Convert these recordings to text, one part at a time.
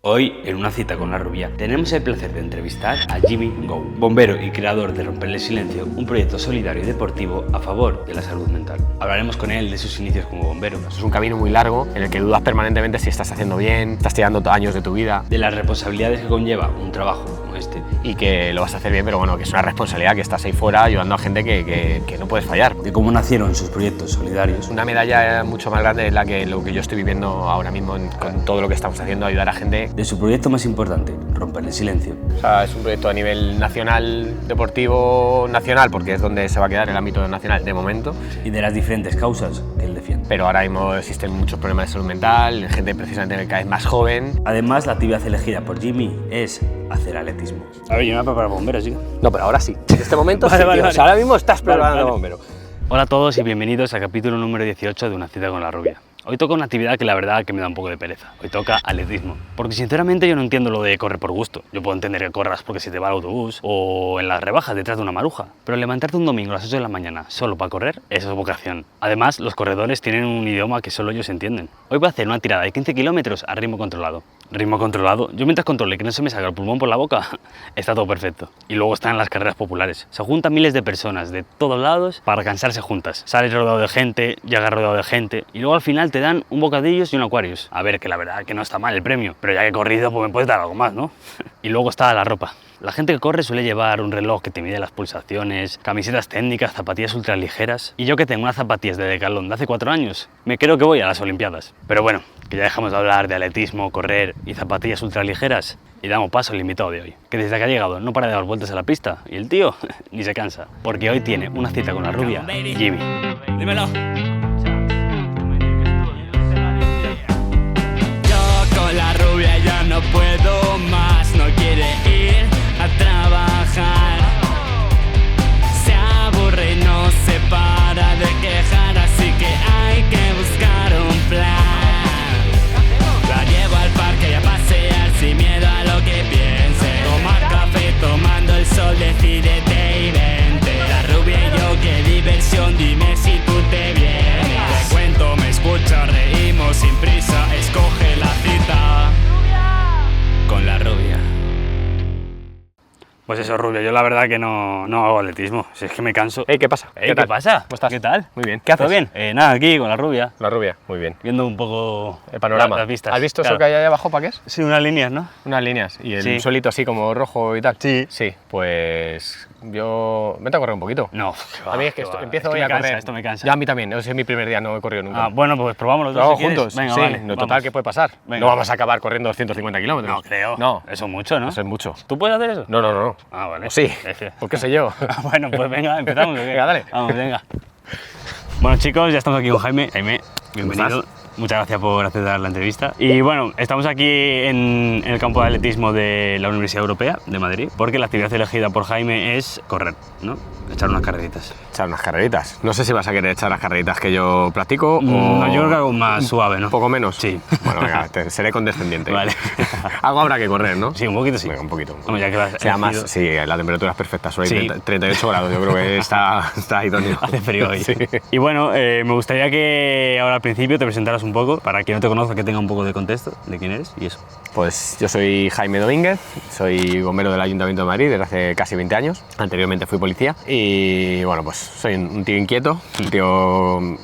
Hoy, en una cita con la rubia, tenemos el placer de entrevistar a Jimmy Go, bombero y creador de Romper el Silencio, un proyecto solidario y deportivo a favor de la salud mental. Hablaremos con él de sus inicios como bombero. Es un camino muy largo en el que dudas permanentemente si estás haciendo bien, estás tirando años de tu vida. De las responsabilidades que conlleva un trabajo como este. Y que lo vas a hacer bien, pero bueno, que es una responsabilidad, que estás ahí fuera ayudando a gente que no puedes fallar. De cómo nacieron sus proyectos solidarios. Una medalla mucho más grande es lo que yo estoy viviendo ahora mismo con todo lo que estamos haciendo, ayudar a gente. De su proyecto más importante, Romper el Silencio. O sea, es un proyecto a nivel nacional, deportivo nacional, porque es donde se va a quedar el ámbito nacional de momento. Y de las diferentes causas que él defiende. Pero ahora mismo existen muchos problemas de salud mental, gente precisamente cada vez más joven. Además, la actividad elegida por Jimmy es hacer atletismo. A ver, yo me voy a preparar bombero, ¿sí? No, pero ahora sí. En este momento sí, tío. O sea, ahora mismo estás preparando bombero. Hola a todos y bienvenidos al capítulo número 18 de Una cita con la rubia. Hoy toca una actividad que la verdad que me da un poco de pereza. Hoy toca atletismo. Porque sinceramente yo no entiendo lo de correr por gusto. Yo puedo entender que corras porque se te va el autobús o en las rebajas detrás de una maruja. Pero levantarte un domingo a las 8 de la mañana solo para correr, eso es vocación. Además, los corredores tienen un idioma que solo ellos entienden. Hoy voy a hacer una tirada de 15 kilómetros a ritmo controlado. Ritmo controlado. Yo mientras controle que no se me salga el pulmón por la boca, está todo perfecto. Y luego están las carreras populares. Se juntan miles de personas de todos lados para cansarse juntas. Sales rodeado de gente, llegas rodeado de gente y luego al final te dan un bocadillos y un Aquarius. A ver, que la verdad que no está mal el premio, pero ya que he corrido pues me puedes dar algo más, ¿no? Y luego está la ropa. La gente que corre suele llevar un reloj que te mide las pulsaciones, camisetas técnicas, zapatillas ultraligeras. Y yo que tengo unas zapatillas de Decathlon de hace 4 años, me creo que voy a las Olimpiadas. Pero bueno, que ya dejamos de hablar de atletismo, correr y zapatillas ultraligeras y damos paso al invitado de hoy, que desde que ha llegado no para de dar vueltas a la pista y el tío ni se cansa, porque hoy tiene una cita con la rubia, Jimmy. Dímelo. Yo con la rubia ya no puedo más, no quiere ir a trabajar. Se aburre y no se para de quejar, así que hay que buscar un plan. La llevo al parque y a pasear sin miedo a lo que piense. Tomar café tomando el sol, decídete y vente. La rubia y yo, qué diversión, dime si tú te vienes. Te cuento, me escucha, reímos sin prisa, escoge la cita con la rubia. Pues eso, rubia, yo la verdad que no hago atletismo, si es que me canso. Hey, ¿qué pasa? ¿Qué pasa? ¿Cómo estás? ¿Qué tal? Muy bien. ¿Qué haces? ¿Todo bien? Nada, aquí con la rubia, La rubia, muy bien. viendo un poco El panorama. las vistas. ¿Has visto Claro. eso que hay ahí abajo? ¿Para qué es? Sí, unas líneas, ¿no? Unas líneas y el Sí. solito así como rojo y tal. Sí. Sí, pues yo... Vete a correr un poquito. No, A mí es que empiezo hoy me a cansa, correr. esto me cansa. Ya a mí también, ese es mi primer día, no he corrido nunca. Ah, bueno, pues probamos los ¿Lo dos hago si quieres. juntos? Venga, sí, vale, no, total, vamos. ¿qué puede pasar? Venga. No vamos a acabar corriendo 250 kilómetros. No creo. No. Eso es mucho, ¿no? Eso es mucho. ¿Tú puedes hacer eso? No, no, no, no. Ah, vale. ¿O sí? Es que- ¿Por qué sé yo? Ah, bueno, pues venga, empezamos. ¿o qué? Venga, dale. Vamos, venga. Bueno, chicos, ya estamos aquí con Jaime. Jaime, bienvenido. estás? Muchas gracias por aceptar la entrevista. Y bueno, estamos aquí en el campo de atletismo de la Universidad Europea de Madrid, porque la actividad elegida por Jaime es correr, ¿no? Echar unas carreritas. Echar unas carreritas. No sé si vas a querer echar las carreritas que yo practico o... No, yo creo que algo más suave, ¿no? ¿Un poco menos? Sí. Bueno, venga, seré condescendiente. Vale. Algo habrá que correr, ¿no? Sí, un poquito sí. Venga, un poquito. Hombre, ya que vas sea más, elegido- sí, la temperatura es perfecta, solo hay Sí. 38 grados, yo creo que está idóneo. Hace frío hoy. Sí. Y bueno, me gustaría que ahora al principio te presentaras un poco, para quien no te conozca, que tenga un poco de contexto de quién eres y eso. Pues yo soy Jaime Domínguez, soy bombero del Ayuntamiento de Madrid desde hace casi 20 años, anteriormente fui policía y bueno, pues soy un tío inquieto, un tío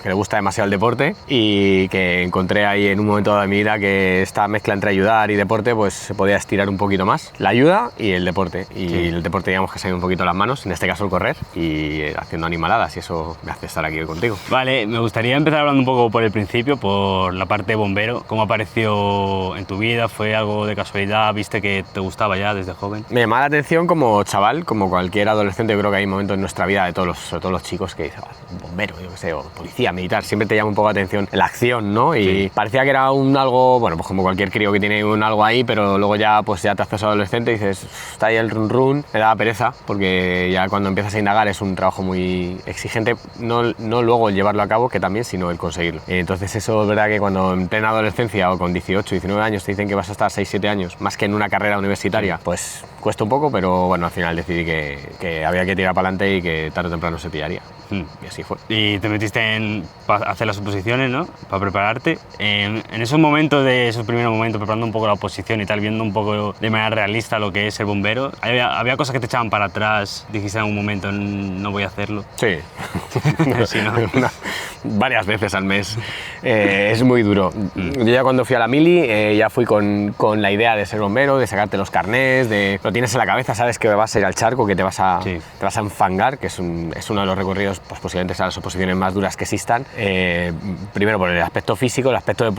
que le gusta demasiado el deporte y que encontré ahí en un momento dado de mi vida que esta mezcla entre ayudar y deporte pues se podía estirar un poquito más, la ayuda y el deporte, y Sí. el deporte digamos que se ha ido un poquito a las manos, en este caso el correr y haciendo animaladas, y eso me hace estar aquí hoy contigo. Vale, me gustaría empezar hablando un poco por el principio, por la parte de bombero. ¿Cómo apareció en tu vida? ¿Fue algo de casualidad? ¿Viste que te gustaba ya desde joven? Me llamaba la atención como chaval, como cualquier adolescente. Yo creo que hay momentos en nuestra vida, sobre todo los chicos, que dicen, bombero, yo qué sé, o policía, militar, siempre te llama un poco la atención la acción, ¿no? Y Sí. parecía que era algo, bueno, pues como cualquier crío que tiene algo ahí, pero luego ya, pues ya te haces adolescente y dices, está ahí el run run, me da pereza, porque ya cuando empiezas a indagar es un trabajo muy exigente, no luego el llevarlo a cabo, que también, sino el conseguirlo. Entonces eso es verdad que cuando en plena adolescencia o con 18, 19 años te dicen que vas a estar 6, 7 años, más que en una carrera universitaria, pues cuesta un poco, pero bueno, al final decidí que había que tirar para adelante y que tarde o temprano se pillaría. Y así fue. Y te metiste para hacer las oposiciones, ¿no? Para prepararte. En esos momentos, esos primeros momentos, preparando un poco la oposición y tal, viendo un poco de manera realista lo que es ser bombero, ¿había cosas que te echaban para atrás? Dijiste en algún momento, no voy a hacerlo. Sí. Sí, ¿no? Varias veces al mes. Es muy duro. Yo ya cuando fui a la mili ya fui con la idea de ser bombero, de sacarte los carnés, lo tienes en la cabeza, sabes que vas a ir al charco, que te vas a enfangar, que es uno de los recorridos, pues posiblemente sean las oposiciones más duras que existan. Primero por el aspecto físico, el aspecto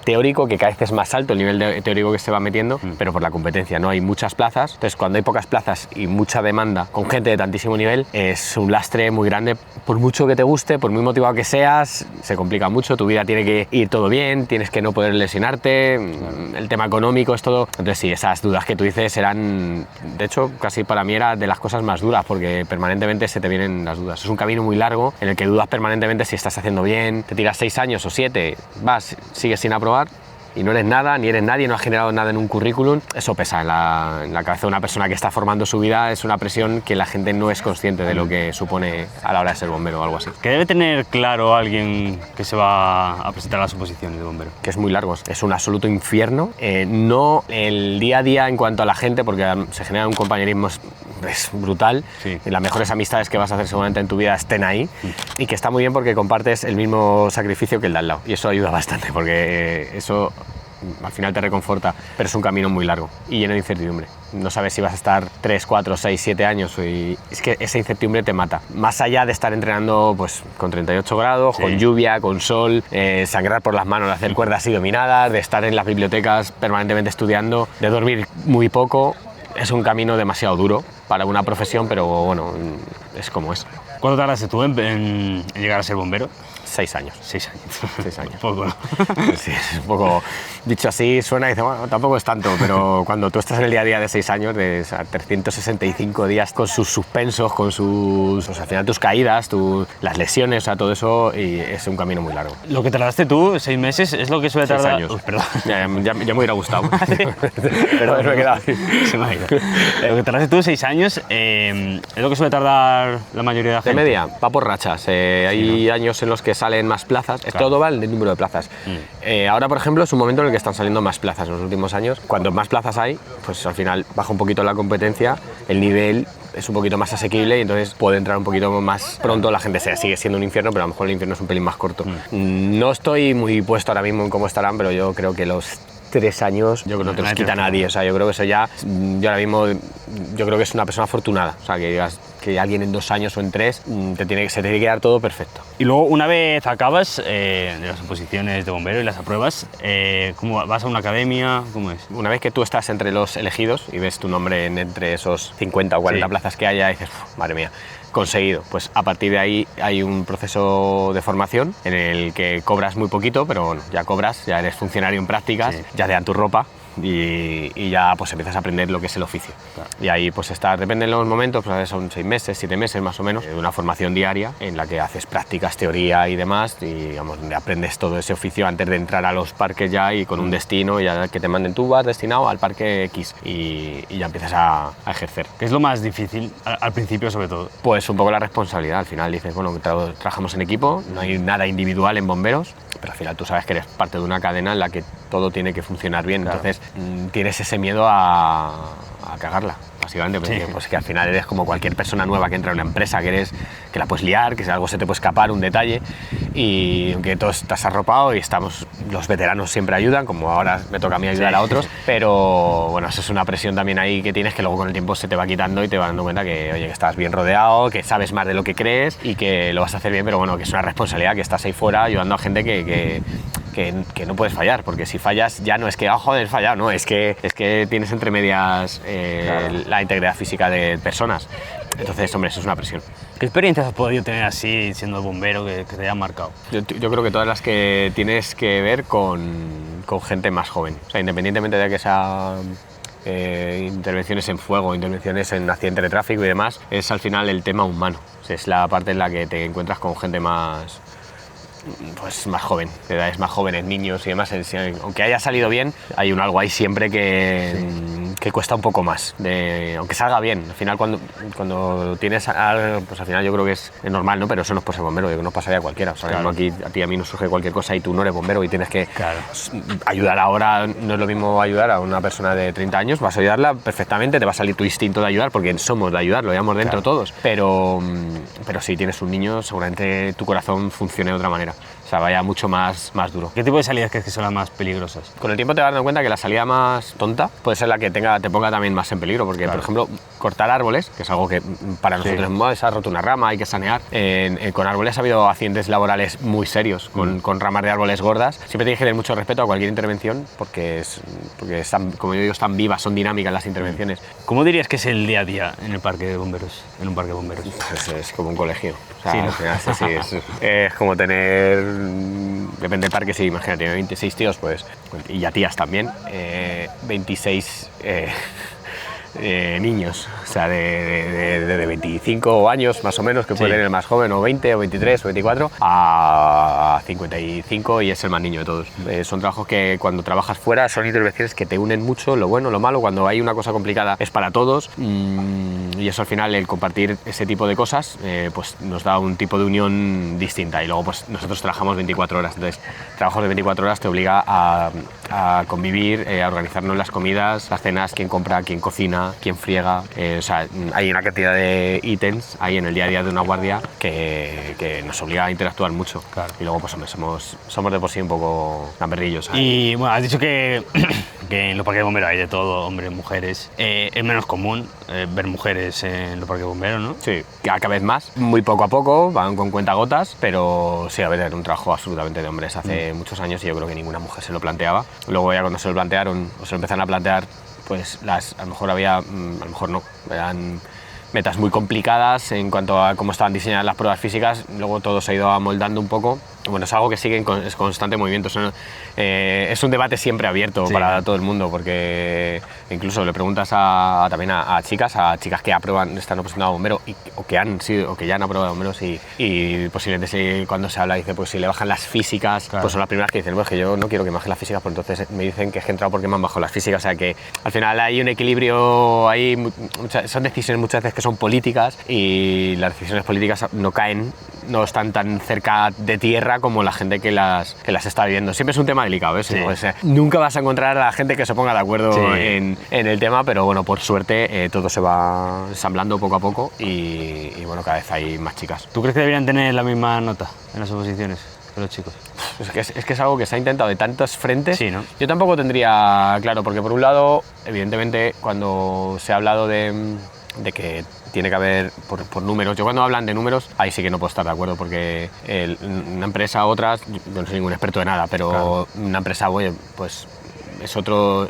teórico, que cada vez es más alto el nivel teórico que se va metiendo, pero por la competencia, ¿no? Hay muchas plazas, entonces cuando hay pocas plazas y mucha demanda con gente de tantísimo nivel, es un lastre muy grande. Por mucho que te guste, por muy motivado que seas, se complica mucho, tu vida tiene que ir todo bien, tienes que no poder lesionarte, el tema económico es todo. Entonces sí, esas dudas que tú dices eran, de hecho, casi para mí era de las cosas más duras, porque permanentemente se te vienen las dudas. Es un camino muy largo en el que dudas permanentemente si estás haciendo bien, te tiras 6 años o 7, sigues sin aprobar y no eres nada, ni eres nadie, no has generado nada en un currículum. Eso pesa en la cabeza de una persona que está formando su vida, es una presión que la gente no es consciente de lo que supone a la hora de ser bombero o algo así. ¿Qué debe tener claro alguien que se va a presentar a las oposiciones de bombero? Que es muy largo, es un absoluto infierno. No el día a día en cuanto a la gente, porque se genera un compañerismo es brutal, sí. Y las mejores amistades que vas a hacer seguramente en tu vida estén ahí, y que está muy bien porque compartes el mismo sacrificio que el de al lado, y eso ayuda bastante, porque eso al final te reconforta, pero es un camino muy largo y lleno de incertidumbre. No sabes si vas a estar 3, 4, 6, 7 años y es que esa incertidumbre te mata. Más allá de estar entrenando pues, con 38 grados, con lluvia, con sol, sangrar por las manos, hacer cuerdas y dominadas, de estar en las bibliotecas permanentemente estudiando, de dormir muy poco, es un camino demasiado duro para una profesión, pero bueno, es como es. ¿Cuánto tardaste tú en llegar a ser bombero? 6 años. 6 años. 6 años. Poco, ¿no? Sí, es un poco, dicho así, suena y dice, bueno, tampoco es tanto, pero cuando tú estás en el día a día de 6 años, de 365 días, con sus suspensos, con sus, al final tus caídas, las lesiones, o sea, todo eso, y es un camino muy largo. Lo que tardaste tú, 6 meses, es lo que suele 6 tardar... años. Uy, perdón. Ya me hubiera gustado. Perdón, me he quedado ahí. Se me ha ido. Lo que tardaste tú, 6 años, es lo que suele tardar la mayoría de la gente. De media, va por rachas. Hay años en los que salen más plazas. Claro. Todo va del número de plazas. Ahora, por ejemplo, es un momento en el que están saliendo más plazas en los últimos años. Cuanto más plazas hay, pues al final baja un poquito la competencia, el nivel es un poquito más asequible y entonces puede entrar un poquito más pronto la gente. Sigue siendo un infierno, pero a lo mejor el infierno es un pelín más corto. No estoy muy puesto ahora mismo en cómo estarán, pero yo creo que los 3 años yo creo que no te los quita nadie. O sea, yo creo que eso ya, yo ahora mismo, yo creo que es una persona afortunada. O sea, que digas que alguien en 2 años o en 3 se te tiene que dar todo perfecto. Y luego, una vez acabas de las oposiciones de bombero y las apruebas, ¿cómo vas a una academia? ¿Cómo es? Una vez que tú estás entre los elegidos y ves tu nombre entre esos 50 o 40 plazas que haya, y dices, madre mía, conseguido. Pues a partir de ahí hay un proceso de formación en el que cobras muy poquito, pero bueno, ya cobras, ya eres funcionario en prácticas, ya te dan tu ropa y ya pues empiezas a aprender lo que es el oficio. Claro. Y ahí pues depende de los momentos, pues a veces son 6 meses, 7 meses más o menos, de una formación diaria en la que haces prácticas, teoría y demás, y digamos, donde aprendes todo ese oficio antes de entrar a los parques ya y con un destino, ya que te manden, tú vas destinado al parque X y ya empiezas a ejercer. ¿Qué es lo más difícil al principio sobre todo? Pues un poco la responsabilidad. Al final dices, bueno, trabajamos en equipo, no hay nada individual en bomberos, pero al final tú sabes que eres parte de una cadena en la que todo tiene que funcionar bien, claro. Entonces tienes ese miedo a cagarla, básicamente, porque pues, que al final eres como cualquier persona nueva que entra en una empresa, que la puedes liar, que si algo se te puede escapar, un detalle, y aunque todo estás arropado y los veteranos siempre ayudan, como ahora me toca a mí ayudar a otros, pero bueno, eso es una presión también ahí que tienes, que luego con el tiempo se te va quitando y te vas dando cuenta que, oye, que estás bien rodeado, que sabes más de lo que crees y que lo vas a hacer bien, pero bueno, que es una responsabilidad, que estás ahí fuera ayudando a gente que no puedes fallar, porque si fallas ya no es que, joder, he fallado, no, es que tienes entre medias la integridad física de personas. Entonces, hombre, eso es una presión. ¿Qué experiencias has podido tener así, siendo bombero, que te hayan marcado? Yo creo que todas las que tienes que ver con gente más joven. O sea, independientemente de que sea intervenciones en fuego, intervenciones en accidentes de tráfico y demás, es al final el tema humano. O sea, es la parte en la que te encuentras con gente más joven, de edades más jóvenes, niños y demás. Aunque haya salido bien, hay algo ahí siempre que que cuesta un poco más, aunque salga bien. Al final cuando tienes pues al final yo creo que es normal, ¿no? Pero eso no es por ser bombero, que nos pasaría a cualquiera. O sea, Claro. aquí a ti y a mí nos surge cualquier cosa y tú no eres bombero y tienes que Claro. ayudar ahora. No es lo mismo ayudar a una persona de 30 años, vas a ayudarla perfectamente, te va a salir tu instinto de ayudar porque somos de ayudar, lo llevamos dentro todos. Pero si tienes un niño, seguramente tu corazón funcione de otra manera. O sea, vaya mucho más duro. ¿Qué tipo de salidas crees que son las más peligrosas? Con el tiempo te vas dando cuenta que la salida más tonta puede ser la que te ponga también más en peligro, porque por ejemplo, cortar árboles, que es algo que para nosotros se ha roto una rama, hay que sanear. Con árboles ha habido accidentes laborales muy serios, con ramas de árboles gordas. Siempre tienes que tener mucho respeto a cualquier intervención, porque están, como yo digo, están vivas, son dinámicas las intervenciones. ¿Cómo dirías que es el día a día en el parque de bomberos? En un parque de bomberos. Pues es como un colegio. O sea, Sí, ¿no? al final, sí, es como tener, depende del parque, sí, imagínate, 26 tíos, pues, y ya tías también, 26 niños, o sea, de 25 años más o menos, que puede tener el más joven, o 20, o 23, o 24, a 55 y es el más niño de todos. Son trabajos que cuando trabajas fuera son intervenciones que te unen mucho, lo bueno, lo malo, cuando hay una cosa complicada es para todos, y eso al final, el compartir ese tipo de cosas, pues nos da un tipo de unión distinta. Y luego pues nosotros trabajamos 24 horas, entonces trabajos de 24 horas te obliga a convivir, a organizarnos las comidas, las cenas, quién compra, quién cocina, quién friega. O sea, hay una cantidad de ítems ahí en el día a día de una guardia que nos obliga a interactuar mucho. Claro. Y luego pues hombre, somos de por sí un poco gamberrillos, ¿sabes? Y bueno, has dicho que en los parques de bomberos hay de todo, hombres, mujeres. Es menos común ver mujeres en los parques de bomberos, ¿no? Sí, cada vez más, muy poco a poco, van con cuentagotas, pero sí, a ver, era un trabajo absolutamente de hombres hace muchos años y yo creo que ninguna mujer se lo planteaba. Luego ya cuando se lo plantearon, o se lo empezaron a plantear, pues a lo mejor había, a lo mejor no, eran metas muy complicadas en cuanto a cómo estaban diseñadas las pruebas físicas, luego todo se ha ido amoldando un poco. Bueno, es algo que sigue en constante movimiento. Es un debate siempre abierto para todo el mundo, porque incluso le preguntas también a chicas que están opositando a bomberos o que ya han aprobado bomberos y posiblemente cuando se habla dice, pues si le bajan las físicas, pues son las primeras que dicen, pues que yo no quiero que me bajen las físicas, pues entonces me dicen que he entrado porque me han bajado las físicas. O sea que al final hay un equilibrio ahí, son decisiones muchas veces que son políticas y las decisiones políticas no están tan cerca de tierra como la gente que las está viviendo. Siempre es un tema delicado, ¿eh? Sí. Pues, nunca vas a encontrar a la gente que se ponga de acuerdo en el tema, pero bueno, por suerte todo se va ensamblando poco a poco y bueno, cada vez hay más chicas. ¿Tú crees que deberían tener la misma nota en las oposiciones que los chicos? Es que es algo que se ha intentado de tantos frentes. Sí, ¿no? Yo tampoco tendría claro, porque por un lado, evidentemente, cuando se ha hablado de que tiene que haber por números. Yo cuando hablan de números, ahí sí que no puedo estar de acuerdo, porque una empresa u otras, yo no soy ningún experto de nada, pero una empresa, oye, pues es otro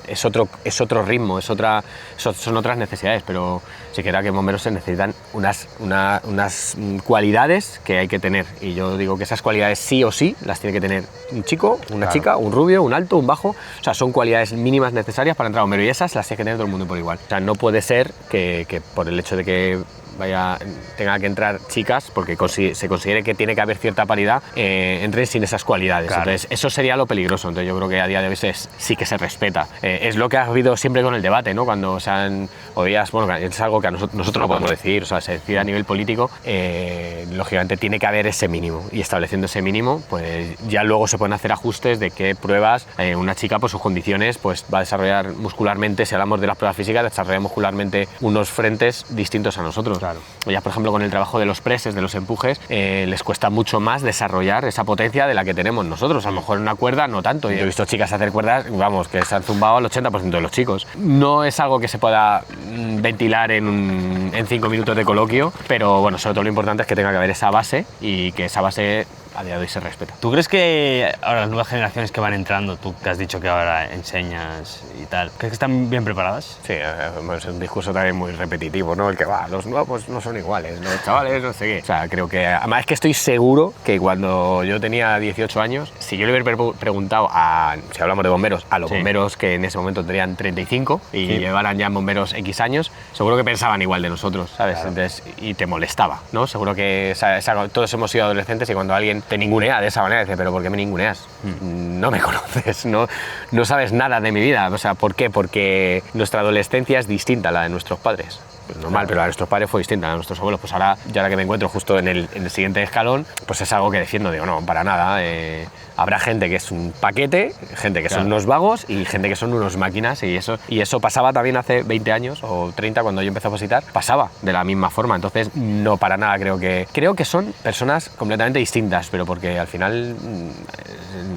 ritmo, son otras necesidades, pero sí que era que en bomberos se necesitan unas cualidades que hay que tener, y yo digo que esas cualidades sí o sí las tiene que tener un chico, una chica, un rubio, un alto, un bajo. O sea, son cualidades mínimas necesarias para entrar a bombero y esas las tiene que tener todo el mundo por igual. O sea, no puede ser que por el hecho de que tenga que entrar chicas, porque se considere que tiene que haber cierta paridad, entren sin esas cualidades. Claro. Entonces eso sería lo peligroso. Entonces yo creo que a día de hoy sí que se respeta. Es lo que ha habido siempre con el debate, ¿no? Cuando se han oídas, bueno, es algo que nosotros no podemos decir, o sea, se decide a nivel político, lógicamente tiene que haber ese mínimo, y estableciendo ese mínimo, pues ya luego se pueden hacer ajustes de qué pruebas una chica por sus condiciones pues va a desarrollar muscularmente. Si hablamos de las pruebas físicas, desarrolla muscularmente unos frentes distintos a nosotros. Claro. Ya, por ejemplo, con el trabajo de los preses, de los empujes, les cuesta mucho más desarrollar esa potencia de la que tenemos nosotros. A lo mejor en una cuerda no tanto. Yo he visto chicas hacer cuerdas, vamos, que se han zumbado al 80% de los chicos. No es algo que se pueda ventilar en 5 minutos de coloquio, pero bueno, sobre todo lo importante es que tenga que haber esa base y que esa base a día de hoy se respeta. ¿Tú crees que ahora las nuevas generaciones que van entrando, tú que has dicho que ahora enseñas y tal, crees que están bien preparadas? Sí, es un discurso también muy repetitivo, ¿no? El que los nuevos no son iguales, los chavales no sé qué. O sea, creo que, además es que estoy seguro que cuando yo tenía 18 años, si yo le hubiera preguntado si hablamos de bomberos, a los bomberos que en ese momento tenían 35 y llevaran ya en bomberos X años, seguro que pensaban igual de nosotros, ¿sabes? Claro. Entonces, y te molestaba, ¿no? Seguro que todos hemos sido adolescentes y cuando alguien te ningunea de esa manera, dice, pero ¿por qué me ninguneas? No me conoces, no sabes nada de mi vida. O sea, ¿por qué? Porque nuestra adolescencia es distinta a la de nuestros padres. Pues normal, pero a nuestros padres fue distinta, a nuestros abuelos. Pues ahora, ya ahora que me encuentro justo en el siguiente escalón, pues es algo que defiendo. Digo, no, para nada. Habrá gente que es un paquete, gente que son unos vagos y gente que son unos máquinas. Y eso pasaba también hace 20 años o 30 cuando yo empecé a opositar. Pasaba de la misma forma. Entonces, no, para nada. Creo que son personas completamente distintas, pero porque al final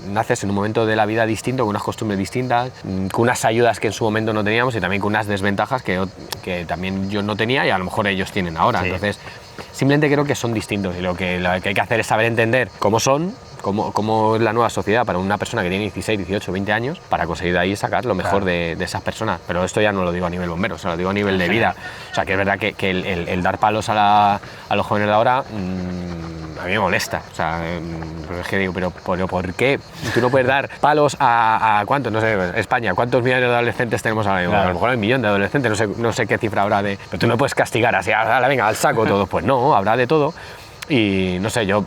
naces en un momento de la vida distinto, con unas costumbres distintas, con unas ayudas que en su momento no teníamos y también con unas desventajas que también yo no tenía y a lo mejor ellos tienen ahora. Sí. Entonces, simplemente creo que son distintos y lo que hay que hacer es saber entender cómo son, cómo es la nueva sociedad para una persona que tiene 16, 18, 20 años, para conseguir de ahí sacar lo mejor de esas personas. Pero esto ya no lo digo a nivel bombero, se lo digo a nivel de vida. O sea, que es verdad que el dar palos a los jóvenes de ahora a mí me molesta. O sea, es que digo, pero ¿por qué? Tú no puedes dar palos a ¿cuántos? No sé, España, ¿cuántos millones de adolescentes tenemos ahora? Claro. A lo mejor hay 1 millón de adolescentes, no sé qué cifra habrá de... Pero tú no puedes castigar así, venga, al saco todo. Pues no, habrá de todo. Y no sé, yo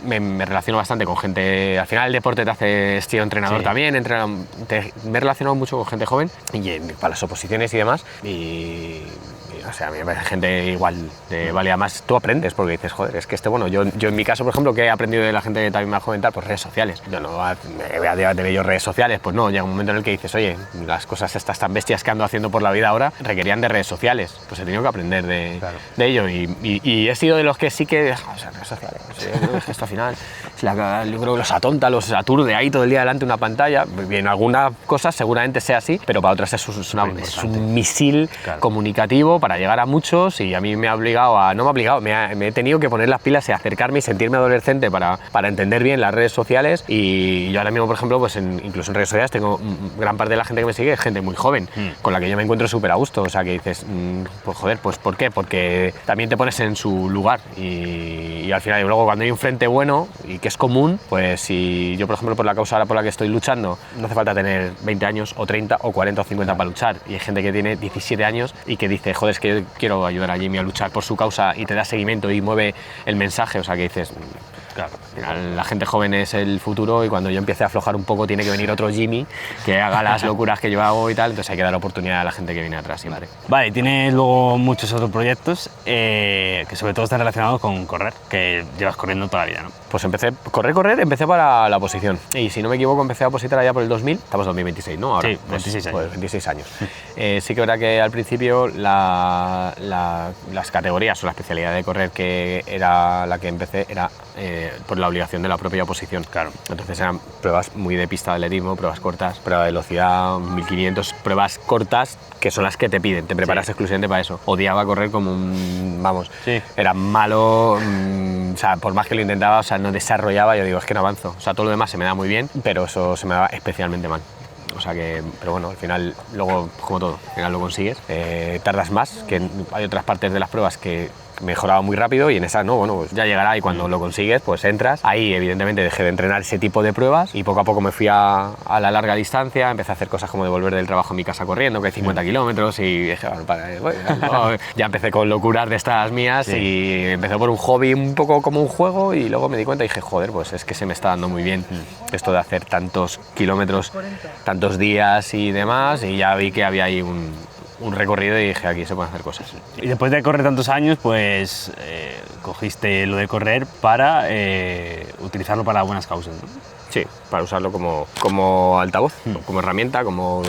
me relaciono bastante con gente. Al final el deporte te hace estilo entrenador también. Me he relacionado mucho con gente joven y para las oposiciones y demás. Y o sea, a mí me parece gente igual de valía más. Tú aprendes porque dices, joder, es que bueno, yo en mi caso, por ejemplo, que he aprendido de la gente también más joven, pues redes sociales. Yo no me voy a debatir yo redes sociales, pues no, llega un momento en el que dices, oye, las cosas estas tan bestias que ando haciendo por la vida ahora requerían de redes sociales. Pues he tenido que aprender de ello y he sido de los que sí que, o sea, redes sociales, es que esto al final, yo creo que los atonta, los aturde ahí todo el día delante de una pantalla. Bien, algunas cosas seguramente sea así, pero para otras es un misil comunicativo para llegar a muchos y a mí me ha obligado me he tenido que poner las pilas y acercarme y sentirme adolescente para entender bien las redes sociales y yo ahora mismo, por ejemplo, pues incluso en redes sociales tengo gran parte de la gente que me sigue es gente muy joven, con la que yo me encuentro súper a gusto, o sea que dices, pues joder, pues ¿por qué? Porque también te pones en su lugar y al final, y luego cuando hay un frente bueno y que es común, pues si yo, por ejemplo, por la causa ahora por la que estoy luchando, no hace falta tener 20 años o 30 o 40 o 50 para luchar y hay gente que tiene 17 años y que dice, joder, es que yo quiero ayudar a Jimmy a luchar por su causa y te da seguimiento y mueve el mensaje, o sea que dices, claro, al final la gente joven es el futuro y cuando yo empiece a aflojar un poco tiene que venir otro Jimmy que haga las locuras que yo hago y tal, entonces hay que dar oportunidad a la gente que viene atrás siempre. Vale, tienes luego muchos otros proyectos que sobre todo están relacionados con correr, que llevas corriendo toda la vida, ¿no? Pues empecé para la oposición y si no me equivoco empecé a opositar allá por el 2000, estamos en 2026, ¿no? Ahora, sí, 26 años. Pues 26 años. Sí que es verdad que al principio las categorías o la especialidad de correr que era la que empecé era por la obligación de la propia oposición. Claro. Entonces eran pruebas muy de pista de atletismo, pruebas cortas, prueba de velocidad, 1500, pruebas cortas que son las que te piden, te preparas exclusivamente para eso. Odiaba correr como era malo, o sea, por más que lo intentaba, o sea, no desarrollaba, yo digo, es que no avanzo. O sea, todo lo demás se me da muy bien, pero eso se me daba especialmente mal. O sea que, pero bueno, al final, luego, como todo, al final lo consigues. Tardas más, que hay otras partes de las pruebas que mejoraba muy rápido y en esa no, bueno, pues ya llegará y cuando lo consigues, pues entras. Ahí, evidentemente, dejé de entrenar ese tipo de pruebas y poco a poco me fui a la larga distancia, empecé a hacer cosas como de volver del trabajo a mi casa corriendo, que hay 50 kilómetros y dije, bueno, ya empecé con locuras de estas mías y empecé por un hobby un poco como un juego y luego me di cuenta y dije, joder, pues es que se me está dando muy bien esto de hacer tantos kilómetros, tantos días y demás y ya vi que había ahí un recorrido y dije, aquí se pueden hacer cosas. Y después de correr tantos años, pues cogiste lo de correr para utilizarlo para buenas causas, ¿no? Sí, para usarlo como altavoz, como herramienta, como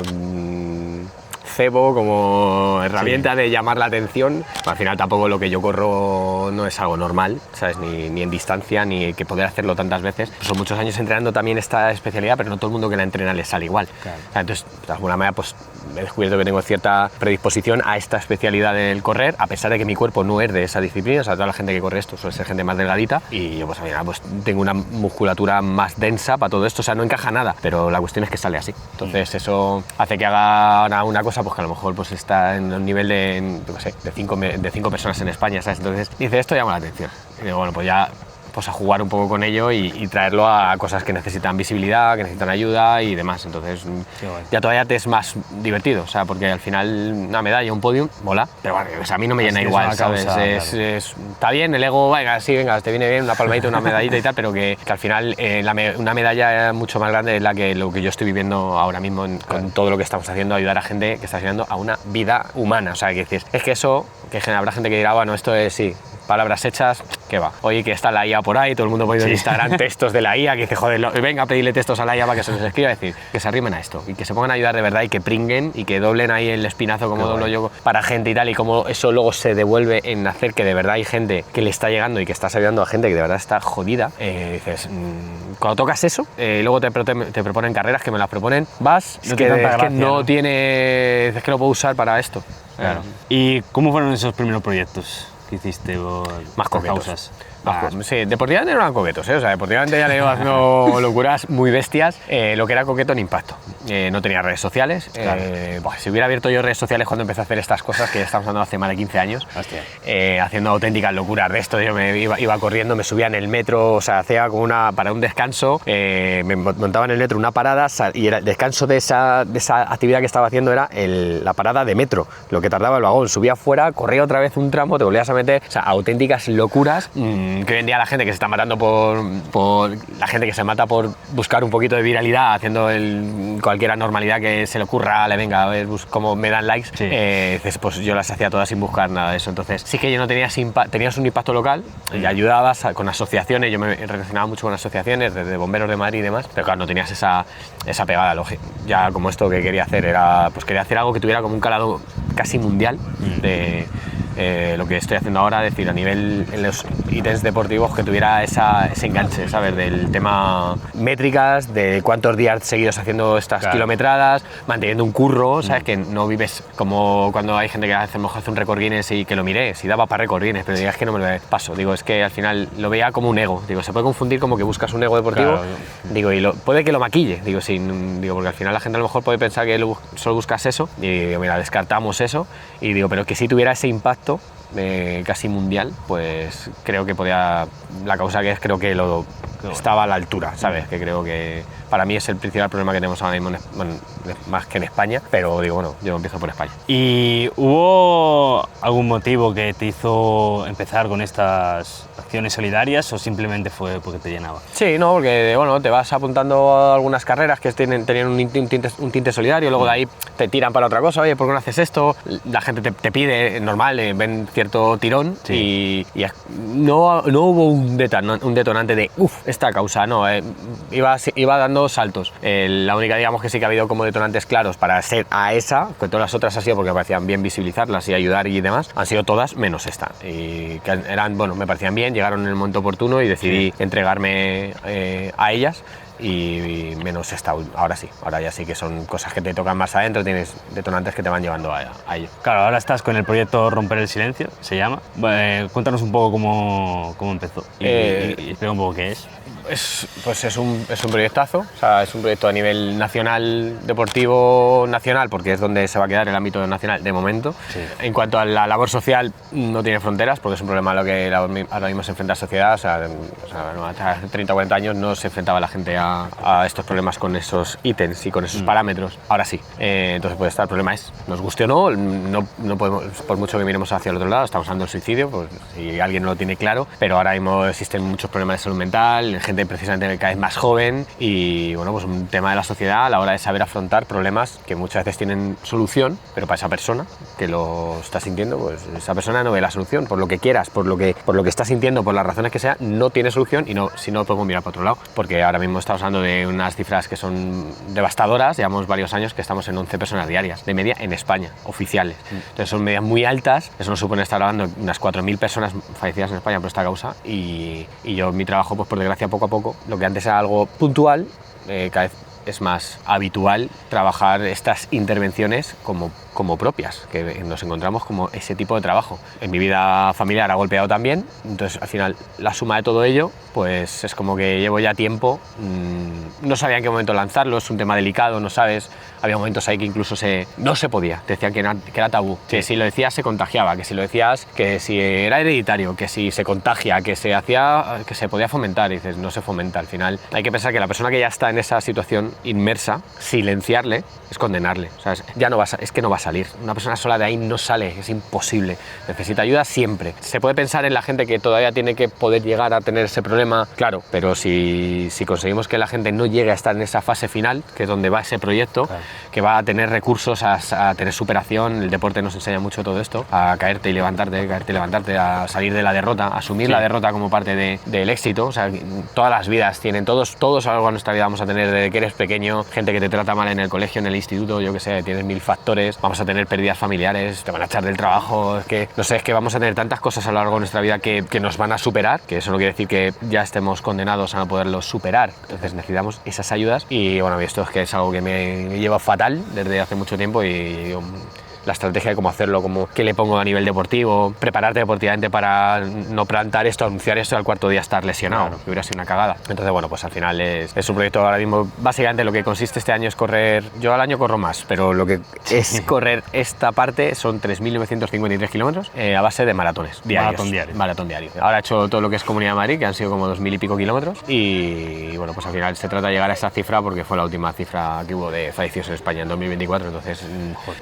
cebo, como herramienta de llamar la atención. Al final tampoco lo que yo corro no es algo normal, ¿sabes? Ni en distancia, ni que poder hacerlo tantas veces. Son muchos años entrenando también esta especialidad, pero no todo el mundo que la entrena le sale igual. Claro. O sea, entonces, de alguna manera, pues he descubierto que tengo cierta predisposición a esta especialidad del correr, a pesar de que mi cuerpo no es de esa disciplina. O sea, toda la gente que corre esto suele ser gente más delgadita y yo pues, pues tengo una musculatura más densa para todo esto, o sea, no encaja nada, pero la cuestión es que sale así. Entonces eso hace que haga una cosa pues que a lo mejor pues está en un nivel de 5 personas en España, ¿sabes? Entonces dice, esto llama la atención. Y digo, bueno, pues ya pues a jugar un poco con ello y traerlo a cosas que necesitan visibilidad, que necesitan ayuda y demás. Entonces ya todavía te es más divertido, o sea, porque al final una medalla, un podium, mola, pero bueno, o sea, a mí no me llena igual, ¿sabes? Está bien, el ego, venga, sí, venga, te viene bien una palmadita, una medallita y tal, pero que al final una medalla mucho más grande es lo que yo estoy viviendo ahora mismo con todo lo que estamos haciendo, ayudar a gente que está ayudando a una vida humana. O sea, que dices, es que eso, que habrá gente que dirá, bueno, esto es, sí, palabras hechas, ¿qué va? Oye, que está la IA por ahí, todo el mundo poniendo en Instagram textos de la IA, que dice, joder, venga a pedirle textos a la IA para que se los escriba, es decir, que se arrimen a esto y que se pongan a ayudar de verdad y que pringuen y que doblen ahí el espinazo como doblo yo para gente y tal, y como eso luego se devuelve en hacer que de verdad hay gente que le está llegando y que estás ayudando a gente que de verdad está jodida. Dices, cuando tocas eso, luego te proponen carreras que me las proponen, vas, es que no tiene, es que lo puedo usar para esto. Claro. ¿Y cómo fueron esos primeros proyectos que hiciste? Más coquetos. Sí, deportivamente no eran coquetos, o sea, deportivamente ya le iba haciendo locuras muy bestias. Lo que era coqueto en impacto. No tenía redes sociales. Claro. Si hubiera abierto yo redes sociales cuando empecé a hacer estas cosas, que ya estamos hablando hace más de 15 años, haciendo auténticas locuras de esto, yo me iba corriendo, me subía en el metro, o sea, hacía como para un descanso, me montaba en el metro una parada y el descanso de esa actividad que estaba haciendo era la parada de metro, lo que tardaba el vagón. Subía fuera, corría otra vez un tramo, te volvías a meter, o sea, auténticas locuras. Que hoy en día la gente que se está matando por la gente que se mata por buscar un poquito de viralidad, haciendo cualquier anormalidad que se le ocurra, le venga a ver cómo me dan likes, pues yo las hacía todas sin buscar nada de eso. Entonces sí que yo no tenías un impacto local y ayudabas con asociaciones, yo me relacionaba mucho con asociaciones de bomberos de Madrid y demás, pero claro, no tenías esa pegada lógica. Ya como esto que quería hacer quería hacer algo que tuviera como un calado casi mundial de lo que estoy haciendo ahora, es decir, a nivel en los ítems deportivos, que tuviera ese enganche, ¿sabes? Del tema métricas, de cuántos días seguidos haciendo estas kilometradas, manteniendo un curro, ¿sabes? Que no vives como cuando hay gente que hace un récord Guinness y que lo miré, si daba para récord Guinness, pero digas que no me lo paso. Digo, es que al final lo veía como un ego. Digo, se puede confundir como que buscas un ego deportivo. Claro. Digo, y puede que lo maquille. Digo, porque al final la gente a lo mejor puede pensar que solo buscas eso. Y digo, mira, descartamos eso. Y digo, pero que si tuviera ese impacto casi mundial, pues creo que podía, la causa que es, creo que estaba a la altura, ¿sabes? Que creo que para mí es el principal problema que tenemos ahora mismo, más que en España, pero digo, bueno, yo empiezo por España. ¿Y hubo algún motivo que te hizo empezar con estas acciones solidarias o simplemente fue porque te llenaba? Sí, no, porque bueno, te vas apuntando a algunas carreras que tenían un tinte solidario, luego de ahí te tiran para otra cosa, oye, ¿por qué no haces esto? La gente te pide, normal, ven cierto tirón y no hubo un detonante de, esta causa, no, iba dando saltos. La única, digamos, que sí que ha habido como detonantes claros para ser a esa, que todas las otras han sido porque me parecían bien visibilizarlas y ayudar y demás, han sido todas menos esta, y que eran, bueno, me parecían bien, llegaron en el momento oportuno y decidí entregarme a ellas. Y menos esta, ahora ya sí que son cosas que te tocan más adentro, tienes detonantes que te van llevando a ello. Claro, ahora estás con el proyecto Romper el Silencio, se llama. Cuéntanos un poco cómo empezó y explica un poco qué es. Pues es un proyectazo, o sea, es un proyecto a nivel nacional, deportivo nacional, porque es donde se va a quedar el ámbito nacional de momento. Sí. En cuanto a la labor social, no tiene fronteras, porque es un problema a lo que ahora mismo se enfrenta la sociedad. O sea, hace 30 o 40 años no se enfrentaba la gente a estos problemas con esos ítems y con esos parámetros. Ahora sí. Entonces, pues el problema es, nos guste o no podemos, por mucho que miremos hacia el otro lado, estamos hablando del suicidio, pues si alguien no lo tiene claro, pero ahora mismo existen muchos problemas de salud mental, gente precisamente cada vez más joven y bueno, pues un tema de la sociedad a la hora de saber afrontar problemas que muchas veces tienen solución, pero para esa persona que lo está sintiendo, pues esa persona no ve la solución, por lo que quieras, por lo que está sintiendo, por las razones que sea, no tiene solución y si no podemos mirar para otro lado, porque ahora mismo estamos hablando de unas cifras que son devastadoras, llevamos varios años que estamos en 11 personas diarias, de media en España, oficiales. Entonces son medidas muy altas, eso nos supone estar hablando de unas 4.000 personas fallecidas en España por esta causa y yo mi trabajo, pues por desgracia, poco a poco, lo que antes era algo puntual, cada vez es más habitual trabajar estas intervenciones como propias, que nos encontramos como ese tipo de trabajo. En mi vida familiar ha golpeado también, entonces al final la suma de todo ello, pues es como que llevo ya tiempo, no sabía en qué momento lanzarlo, es un tema delicado, no sabes, había momentos ahí que incluso no se podía, te decían que era tabú, que si lo decías se contagiaba, que si lo decías, que si era hereditario, que si se contagia, que se podía fomentar, y dices, no se fomenta, al final hay que pensar que la persona que ya está en esa situación inmersa, silenciarle es condenarle, ¿sabes? Es que no va a salir, una persona sola de ahí no sale, es imposible, necesita ayuda siempre. Se puede pensar en la gente que todavía tiene que poder llegar a tener ese problema, claro, pero si conseguimos que la gente no llegue a estar en esa fase final, que es donde va ese proyecto, claro, que va a tener recursos, a tener superación, el deporte nos enseña mucho todo esto, a caerte y levantarte, a salir de la derrota, a asumir la derrota como parte del éxito, o sea, todas las vidas tienen, todos a lo largo de nuestra vida vamos a tener desde que eres pequeño, gente que te trata mal en el colegio, en el instituto, yo que sé, tienes 1000 factores, vamos a tener pérdidas familiares, te van a echar del trabajo, es que vamos a tener tantas cosas a lo largo de nuestra vida que nos van a superar, que eso no quiere decir que ya estemos condenados a no poderlos superar, entonces necesitamos esas ayudas y bueno, esto es que es algo que me lleva fatal desde hace mucho tiempo y la estrategia de cómo hacerlo, como qué le pongo a nivel deportivo, prepararte deportivamente para no plantar esto, anunciar esto y al cuarto día estar lesionado, claro, que hubiera sido una cagada. Entonces bueno, pues al final es un proyecto ahora mismo, básicamente lo que consiste este año es correr, yo al año corro más, pero lo que es correr esta parte son 3.953 kilómetros a base de maratones diarios. Maratón diario. Ahora he hecho todo lo que es Comunidad de Madrid, que han sido como 2000 y pico kilómetros y bueno, pues al final se trata de llegar a esa cifra porque fue la última cifra que hubo de fallecidos en España en 2024, entonces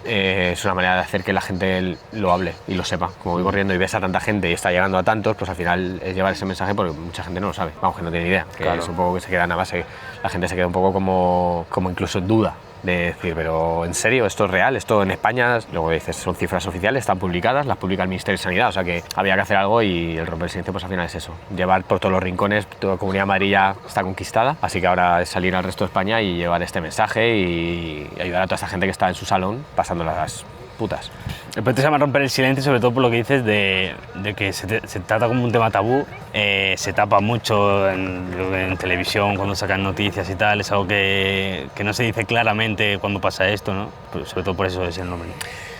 es una manera de hacer que la gente lo hable y lo sepa. Como voy corriendo y ves a tanta gente y está llegando a tantos, pues al final es llevar ese mensaje porque mucha gente no lo sabe, vamos, que no tiene ni idea, que claro, es un poco que se queda en la base, la gente se queda un poco como incluso en duda de decir, pero ¿en serio? ¿Esto es real? ¿Esto en España? Luego dices, son cifras oficiales, están publicadas, las publica el Ministerio de Sanidad, o sea que había que hacer algo y el romper el silencio pues al final es eso, llevar por todos los rincones, toda la Comunidad amarilla está conquistada, así que ahora es salir al resto de España y llevar este mensaje y ayudar a toda esta gente que está en su salón pasando las putas. Después te llama romper el silencio, sobre todo por lo que dices de que se trata como un tema tabú, se tapa mucho en televisión cuando sacan noticias y tal, es algo que no se dice claramente cuando pasa esto, ¿no? Pues sobre todo por eso es el nombre.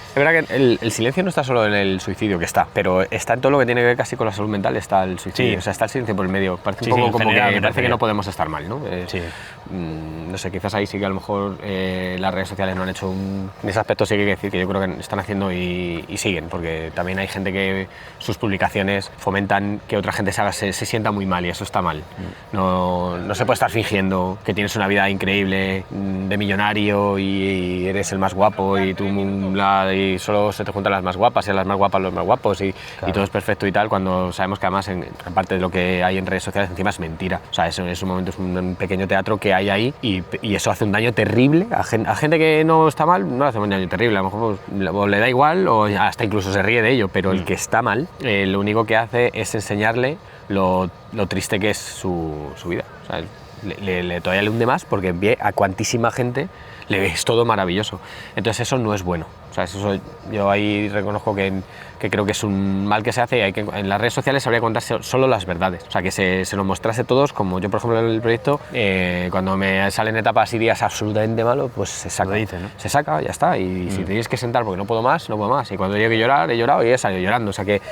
Es verdad que el silencio no está solo en el suicidio, que está, pero está en todo lo que tiene que ver casi con la salud mental, está el suicidio, sí, o sea, está el silencio por el medio, parece un poco como general, que parece que no podemos estar mal, ¿no? Sí. No sé, quizás ahí sí que a lo mejor las redes sociales no han hecho en ese aspecto sí que hay que decir que yo creo que están haciendo y siguen, porque también hay gente que sus publicaciones fomentan que otra gente se sienta muy mal y eso está mal. No se puede estar fingiendo que tienes una vida increíble de millonario y eres el más guapo y tú y solo se te juntan las más guapas y a las más guapas los más guapos y todo es perfecto y tal, cuando sabemos que además en parte de lo que hay en redes sociales encima es mentira, o sea, eso es un momento, es un pequeño teatro que hay ahí y eso hace un daño terrible a gente que no está mal, no hace un daño terrible, a lo mejor pues, le da igual o hasta incluso se ríe de ello, pero el que está mal lo único que hace es enseñarle lo triste que es su vida, o sea, todavía le hunde más porque ve a cuantísima gente le ves todo maravilloso, entonces eso no es bueno. O sea, eso yo ahí reconozco que creo que es un mal que se hace y hay que, en las redes sociales habría que contarse solo las verdades, o sea, que se nos mostrase todos, como yo por ejemplo en el proyecto, cuando me salen etapas y días absolutamente malos, pues se saca, ¿no? Se saca, ya está, y si tenéis que sentar porque no puedo más, y cuando llegue a llorar, he llorado y he salido llorando, o sea que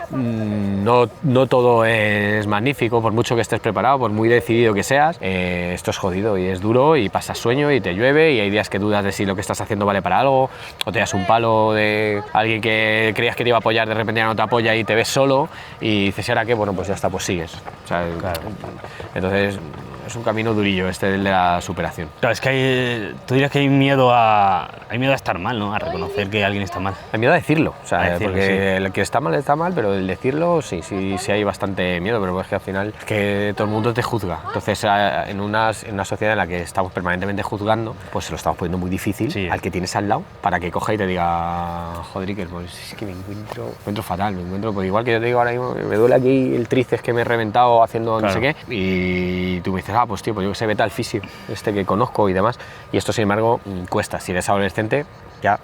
no todo es magnífico, por mucho que estés preparado, por muy decidido que seas, esto es jodido y es duro y pasas sueño y te llueve y hay días que dudas de si lo que estás haciendo vale para algo, o te das un palo de alguien que creías que te iba a apoyar, de repente ya no te apoya y te ves solo y dices, ¿y ahora qué? Bueno, pues ya está, pues sigues. O sea, claro. Entonces es un camino durillo este de la superación. Claro, es que tú dirías que hay miedo a estar mal, ¿no? A reconocer que alguien está mal. Hay miedo a decirlo, o sea, porque el que está mal, pero el decirlo sí hay bastante miedo, pero es que al final es que todo el mundo te juzga. Entonces en una sociedad en la que estamos permanentemente juzgando, pues se lo estamos poniendo muy difícil al que tienes al lado para que coja y te diga, joder, Iker, pues es que me encuentro fatal, pues igual que yo te digo ahora mismo, me duele aquí el tríceps que me he reventado haciendo no sé qué, y tú me dices, pues tío, pues yo que sé, vete al fisio, que conozco y demás, y esto sin embargo cuesta, si eres adolescente ya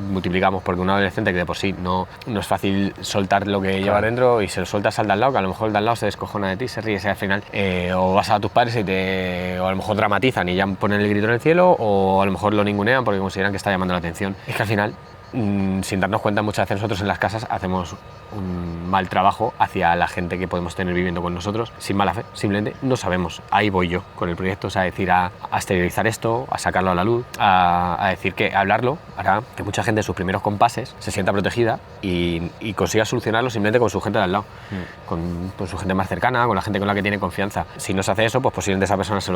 multiplicamos, porque un adolescente que de por sí no es fácil soltar lo que lleva dentro y se lo sueltas al de al lado, que a lo mejor el de al lado se descojona de ti, se ríe, y al final o vas a tus padres o a lo mejor dramatizan y ya ponen el grito en el cielo, o a lo mejor lo ningunean porque consideran que está llamando la atención. Es que al final, sin darnos cuenta, muchas veces nosotros en las casas hacemos un mal trabajo hacia la gente que podemos tener viviendo con nosotros, sin mala fe, simplemente no sabemos. Ahí voy yo con el proyecto, o sea, decir a exteriorizar esto, a sacarlo a la luz, a decir que hablarlo hará que mucha gente en sus primeros compases se sienta protegida y consiga solucionarlo simplemente con su gente de al lado, con su gente más cercana, con la gente con la que tiene confianza. Si no se hace eso, pues posiblemente esa persona se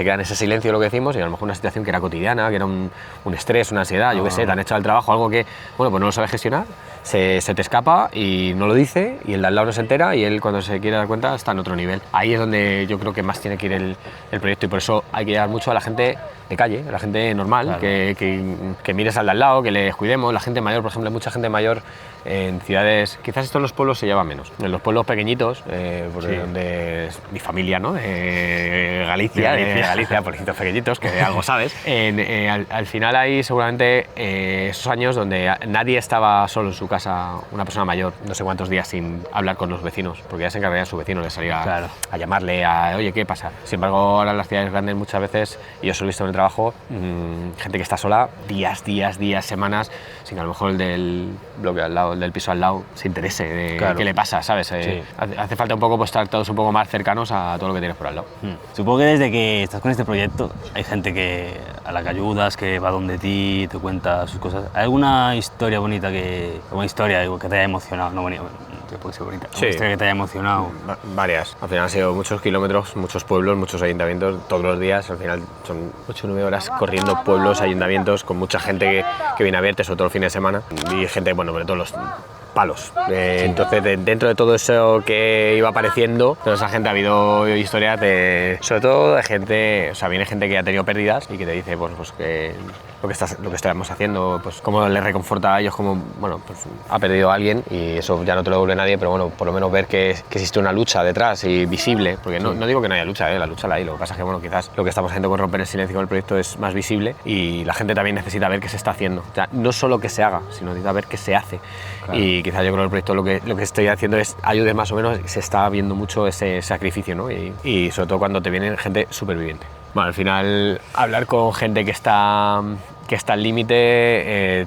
queda en ese silencio, lo que decimos, y a lo mejor una situación que era cotidiana, que era un estrés, una ansiedad, yo qué sé, te han echado el trabajo, algo que, bueno, pues no lo sabes gestionar, se te escapa y no lo dice, y el de al lado no se entera, y él, cuando se quiere dar cuenta, está en otro nivel. Ahí es donde yo creo que más tiene que ir el proyecto, y por eso hay que llegar mucho a la gente de calle, a la gente normal, claro, que mires al de al lado, que les cuidemos. La gente mayor, por ejemplo, hay mucha gente mayor en ciudades, quizás esto en los pueblos se lleva menos, en los pueblos pequeñitos, donde es mi familia, ¿no? De Galicia, pueblitos pequeñitos, que de algo sabes. Al final hay seguramente esos años donde nadie estaba solo en su casa, una persona mayor, no sé cuántos días sin hablar con los vecinos, porque ya se encargaría su vecino de salir a llamarle, oye, ¿qué pasa? Sin embargo, ahora en las ciudades grandes muchas veces, y yo eso lo he visto en el trabajo, gente que está sola días, semanas, sin que a lo mejor el del bloque al lado, el del piso al lado, se interese de qué le pasa, ¿sabes? Sí. Hace falta un poco pues, estar todos un poco más cercanos a todo lo que tienes por al lado. Supongo que desde que estás con este proyecto hay gente a la que ayudas, que va donde ti, te cuenta sus cosas. ¿Hay alguna historia bonita alguna historia que te haya emocionado? No bonita, puede ser bonita. Sí. Una historia que te haya emocionado. Varias. Al final han sido muchos kilómetros, muchos pueblos, muchos ayuntamientos, todos los días. Al final son 8 o 9 horas corriendo pueblos, ayuntamientos, con mucha gente que viene a verte, sobre todo el fin de semana. Y gente, bueno, de todos los palos. Entonces, dentro de todo eso que iba apareciendo, toda esa gente, ha habido historias sobre todo de gente, o sea, viene gente que ha tenido pérdidas y que te dice, pues que lo que estamos haciendo, pues cómo les reconforta a ellos, como, bueno, pues ha perdido a alguien y eso ya no te lo devuelve nadie, pero bueno, por lo menos ver que existe una lucha detrás y visible, porque no digo que no haya lucha, la lucha la hay, lo que pasa es que, bueno, quizás lo que estamos haciendo con Romper el Silencio con el proyecto es más visible y la gente también necesita ver qué se está haciendo, o sea, no solo que se haga, sino necesita ver qué se hace. Claro. Y quizás yo creo que el proyecto lo que estoy haciendo es ayudar más o menos, se está viendo mucho ese sacrificio, ¿no? Y sobre todo cuando te viene gente superviviente. Bueno, al final, hablar con gente que está al límite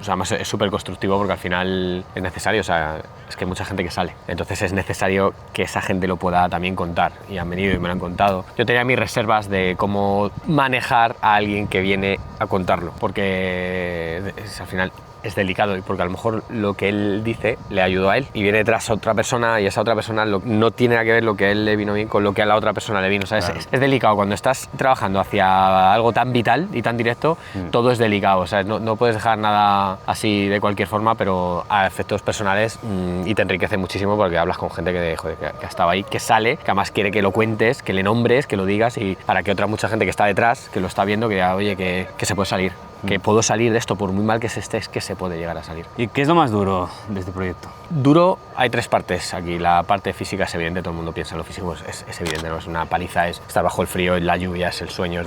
además es súper constructivo, porque al final es necesario, o sea, es que hay mucha gente que sale, entonces es necesario que esa gente lo pueda también contar, y han venido y me lo han contado. Yo tenía mis reservas de cómo manejar a alguien que viene a contarlo, porque al final es delicado, y porque a lo mejor lo que él dice le ayudó a él y viene tras otra persona, y esa otra persona no tiene nada que ver lo que a él le vino bien con lo que a la otra persona le vino, ¿sabes? Claro. Es delicado cuando estás trabajando hacia algo tan vital y tan directo, todo es delicado, ¿sabes? No puedes dejar nada así de cualquier forma, pero a efectos personales, y te enriquece muchísimo porque hablas con gente que ha estado ahí, que sale, que además quiere que lo cuentes, que le nombres, que lo digas, y para que mucha gente que está detrás, que lo está viendo, que diga, oye, que se puede salir. Que puedo salir de esto, por muy mal que se esté, es que se puede llegar a salir. ¿Y qué es lo más duro de este proyecto? Duro, hay 3 partes aquí. La parte física es evidente, todo el mundo piensa en lo físico, es evidente, ¿no? Es una paliza, es estar bajo el frío, la lluvia, es el sueño, es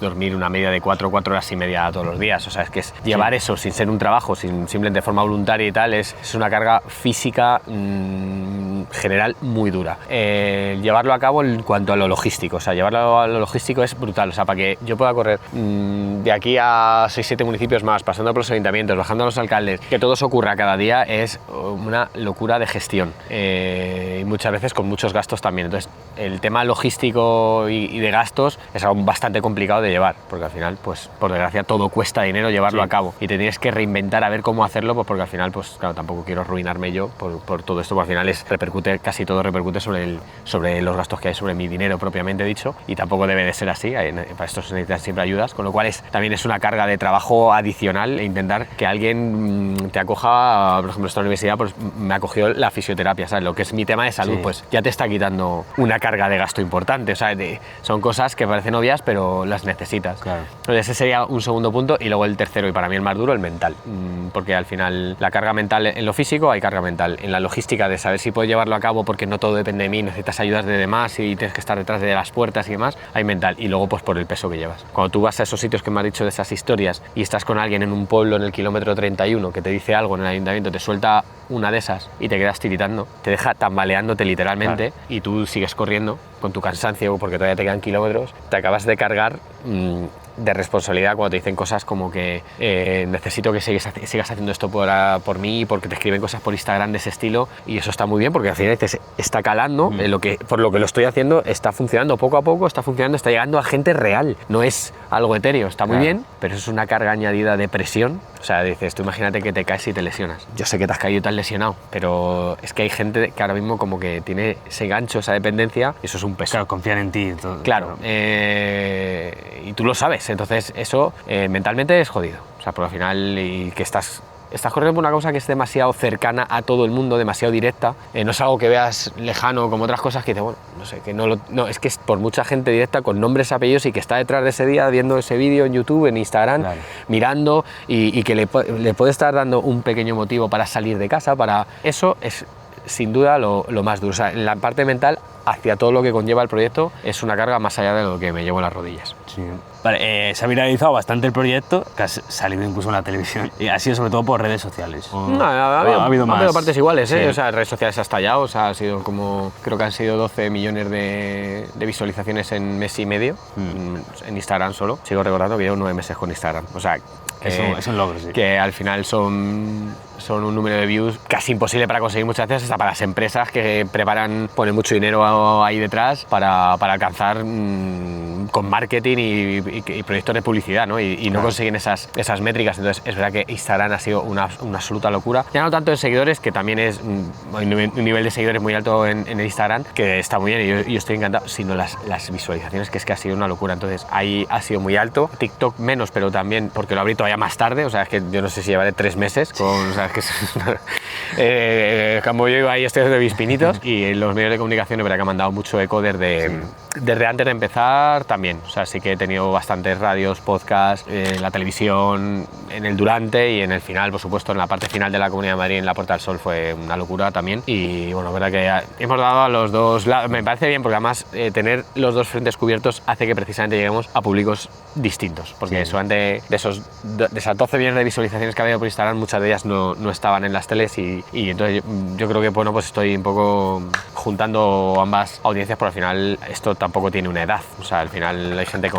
dormir una media de 4 horas y media todos los días. O sea, es que es llevar eso sin ser un trabajo, simplemente de forma voluntaria y tal, es una carga física general muy dura. Llevarlo a cabo en cuanto a lo logístico, o sea, llevarlo a lo logístico es brutal. O sea, para que yo pueda correr de aquí a 6-7 municipios más, pasando por los ayuntamientos, bajando a los alcaldes, que todo eso ocurra cada día, es una locura de gestión, y muchas veces con muchos gastos también. Entonces, el tema logístico y de gastos es algo bastante complicado de llevar, porque al final, pues por desgracia, todo cuesta dinero llevarlo a cabo, y te tienes que reinventar a ver cómo hacerlo, pues porque al final, pues claro, tampoco quiero arruinarme yo por todo esto, porque al final casi todo repercute sobre los gastos que hay, sobre mi dinero propiamente dicho, y tampoco debe de ser así. Para esto se necesitan siempre ayudas, con lo cual también es una carga de trabajo adicional, e intentar que alguien te acoja. Por ejemplo, esta universidad pues me acogió la fisioterapia, ¿sabes? Lo que es mi tema de salud, pues ya te está quitando una carga carga de gasto importante. O sea, son cosas que parecen obvias, pero las necesitas. Claro. Entonces ese sería un segundo punto, y luego el tercero, y para mí el más duro, el mental. Porque al final la carga mental en lo físico, hay carga mental. En la logística de saber si puedo llevarlo a cabo porque no todo depende de mí, necesitas ayudas de demás y tienes que estar detrás de las puertas y demás, hay mental. Y luego pues por el peso que llevas. Cuando tú vas a esos sitios que me has dicho de esas historias y estás con alguien en un pueblo en el kilómetro 31 que te dice algo en el ayuntamiento, te suelta una de esas y te quedas tiritando, te deja tambaleándote literalmente, claro. Y tú sigues corriendo con tu cansancio porque todavía te quedan kilómetros, te acabas de cargar de responsabilidad cuando te dicen cosas como que necesito que sigas haciendo esto por mí, porque te escriben cosas por Instagram de ese estilo, y eso está muy bien porque al final dices, está calando, por lo que lo estoy haciendo está funcionando poco a poco, está funcionando, está llegando a gente real, no es algo etéreo, está muy bien, pero eso es una carga añadida de presión. O sea, dices, tú imagínate que te caes y te lesionas. Yo sé que te has caído y te has lesionado, pero es que hay gente que ahora mismo como que tiene ese gancho, esa dependencia, y eso es un peso. Claro, confían en ti. Todo, claro, y tú lo sabes, entonces eso mentalmente es jodido. O sea, por al final, y que estás corriendo por una causa que es demasiado cercana a todo el mundo, demasiado directa, no es algo que veas lejano como otras cosas que dices, bueno, no sé, que no, es que es por mucha gente directa con nombres, apellidos, y que está detrás de ese día viendo ese vídeo en YouTube, en Instagram, claro, mirando, y que le puede estar dando un pequeño motivo para salir de casa, para eso es sin duda lo más duro. O sea, en la parte mental, hacia todo lo que conlleva el proyecto, es una carga más allá de lo que me llevo en las rodillas. Sí. Vale, se ha viralizado bastante el proyecto, que ha salido incluso en la televisión, y ha sido sobre todo por redes sociales. Ha habido partes iguales, ¿eh? Sí. O sea, redes sociales ha estallado, o sea, ha sido como, creo que han sido 12 millones de visualizaciones en mes y medio, en Instagram solo. Sigo recordando que llevo 9 meses con Instagram, o sea, es un logro, sí. Que al final son un número de views casi imposible para conseguir muchas veces, hasta para las empresas que ponen mucho dinero ahí detrás para alcanzar con marketing y proyectos de publicidad, ¿no? Y no consiguen esas métricas. Entonces es verdad que Instagram ha sido una absoluta locura, ya no tanto en seguidores, que también es un nivel de seguidores muy alto en el Instagram, que está muy bien y yo estoy encantado, sino las visualizaciones, que es que ha sido una locura. Entonces ahí ha sido muy alto. TikTok menos, pero también porque lo abrí todavía más tarde, o sea, es que yo no sé si llevaré 3 meses o sea, es que como yo iba ahí estoy haciendo mis pinitos, y los medios de comunicación es verdad que me han dado mucho eco desde antes de empezar también. O sea, sí que he tenido bastantes radios, podcasts, la televisión, en el durante y en el final, por supuesto, en la parte final de la Comunidad de Madrid, en la Puerta del Sol, fue una locura también. Y bueno, verdad que hemos dado a los dos lados, me parece bien, porque además tener los dos frentes cubiertos hace que precisamente lleguemos a públicos distintos, porque solamente de esas 12 millones de visualizaciones que ha habido por Instagram, muchas de ellas no estaban en las teles, y entonces yo creo que bueno, pues estoy un poco juntando ambas audiencias, porque al final esto tampoco tiene una edad. O sea, al final hay gente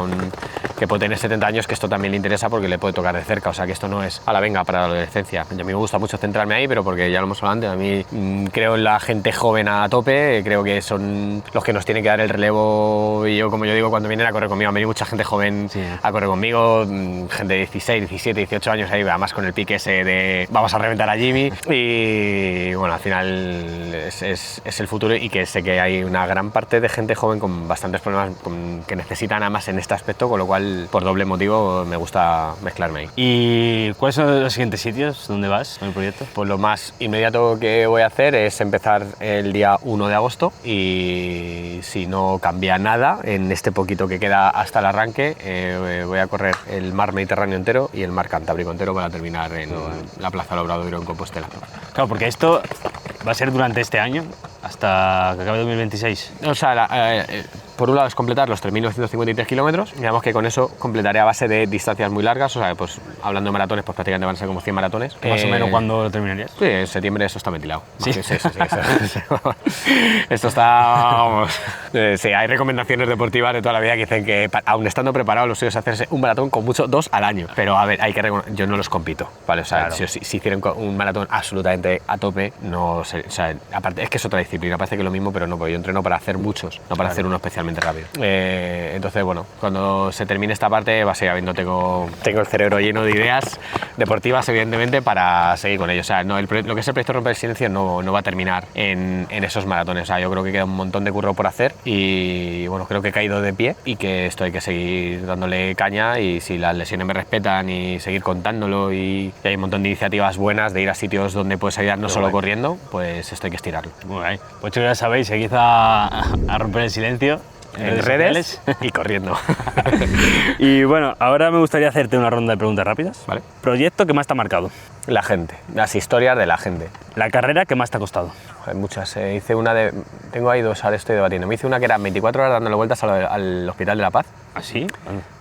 que puede tener 70 años que esto también le interesa porque le puede tocar de cerca. O sea, que esto no es a la venga para la adolescencia. A mí me gusta mucho centrarme ahí, pero porque ya lo hemos hablado antes, a mí creo en la gente joven a tope, creo que son los que nos tienen que dar el relevo. Y yo, como yo digo, cuando vienen a correr conmigo, a mí mucha gente joven a correr conmigo, gente de 16, 17, 18 años ahí, además con el pique ese de vamos a reventar a Jimmy. Y bueno, al final es el futuro, y que sé que hay una gran parte de gente joven con bastantes problemas que necesitan nada más en este aspecto, con lo cual por doble motivo me gusta mezclarme ahí. ¿Y cuáles son los siguientes sitios donde vas con el proyecto? Pues lo más inmediato que voy a hacer es empezar el día 1 de agosto, y si no cambia nada en este poquito que queda hasta el arranque, voy a correr el mar Mediterráneo entero y el mar Cantábrico entero para terminar en la Plaza del Obradoiro en Compostela. Claro, porque esto va a ser durante este año hasta que acabe 2026. O sea, por un lado es completar los 3.953 kilómetros, digamos que con eso completaré a base de distancias muy largas. O sea, pues hablando de maratones, pues prácticamente van a ser como 100 maratones. ¿Más o menos cuándo lo terminarías? Sí, en septiembre eso está ventilado. Sí, sí. Esto está, vamos. Sí, hay recomendaciones deportivas de toda la vida que dicen que, aun estando preparado, lo suyo es hacerse un maratón con mucho 2 al año. Pero a ver, yo no los compito, ¿vale? O sea, claro, si hicieran un maratón absolutamente a tope, no sé, o sea, aparte es que es otra disciplina, parece que es lo mismo, pero no, porque yo entreno para hacer muchos, no para hacer uno especialmente realmente rápido. Entonces, bueno, cuando se termine esta parte, básicamente tengo el cerebro lleno de ideas deportivas, evidentemente, para seguir con ello. O sea, no, lo que es el proyecto Romper el Silencio no va a terminar en esos maratones. O sea, yo creo que queda un montón de curro por hacer y, bueno, creo que he caído de pie y que esto hay que seguir dándole caña, y si las lesiones me respetan y seguir contándolo, y hay un montón de iniciativas buenas de ir a sitios donde puedes ayudar no solo corriendo, pues esto hay que estirarlo. Muy bien. Pues chicos, ya sabéis, seguid a Romper el Silencio En redes y corriendo. Y bueno, ahora me gustaría hacerte una ronda de preguntas rápidas. Vale. Proyecto que más te ha marcado. La gente, las historias de la gente. La carrera que más te ha costado. Hay muchas. Hice una de... Tengo ahí dos, ahora estoy debatiendo. Me hice una que era 24 horas dándole vueltas al Hospital de la Paz. ¿Ah, sí?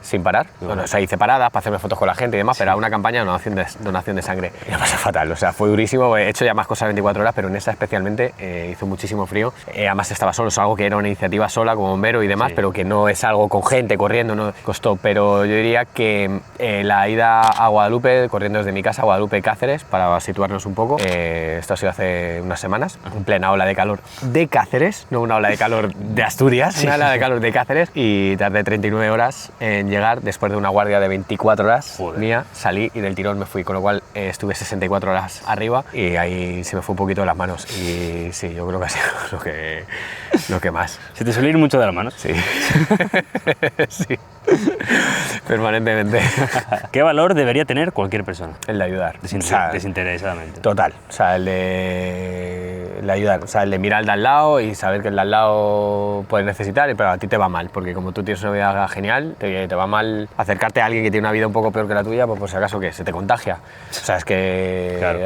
Sin parar. Bueno, o sea, hice paradas para hacerme fotos con la gente y demás, pero era una campaña de donación de sangre. Y me pasé fatal, o sea, fue durísimo. He hecho ya más cosas 24 horas, pero en esa especialmente hizo muchísimo frío. Además estaba solo, es algo que era una iniciativa sola como bombero y demás, pero que no es algo con gente corriendo, no costó. Pero yo diría que la ida a Guadalupe, corriendo desde mi casa a Guadalupe, Cáceres, para situarnos un poco, esto ha sido hace unas semanas, en plena ola de calor de Cáceres, no una ola de calor de Asturias, una ola de calor de Cáceres, y tardé 39 horas en llegar después de una guardia de 24 horas mía, salí y del tirón me fui, con lo cual estuve 64 horas arriba y ahí se me fue un poquito de las manos, y sí, yo creo que ha sido lo que más. ¿Se te suele ir mucho de las manos? Sí. Sí. Permanentemente. ¿Qué valor debería tener cualquier persona? El de ayudar. Desinteresadamente. Total. O sea, el de ayudar. O sea, el de mirar al de al lado y saber que el de al lado puede necesitar, pero a ti te va mal, porque como tú tienes una vida genial, te va mal acercarte a alguien que tiene una vida un poco peor que la tuya, pues por si acaso que se te contagia. O sea, es que claro,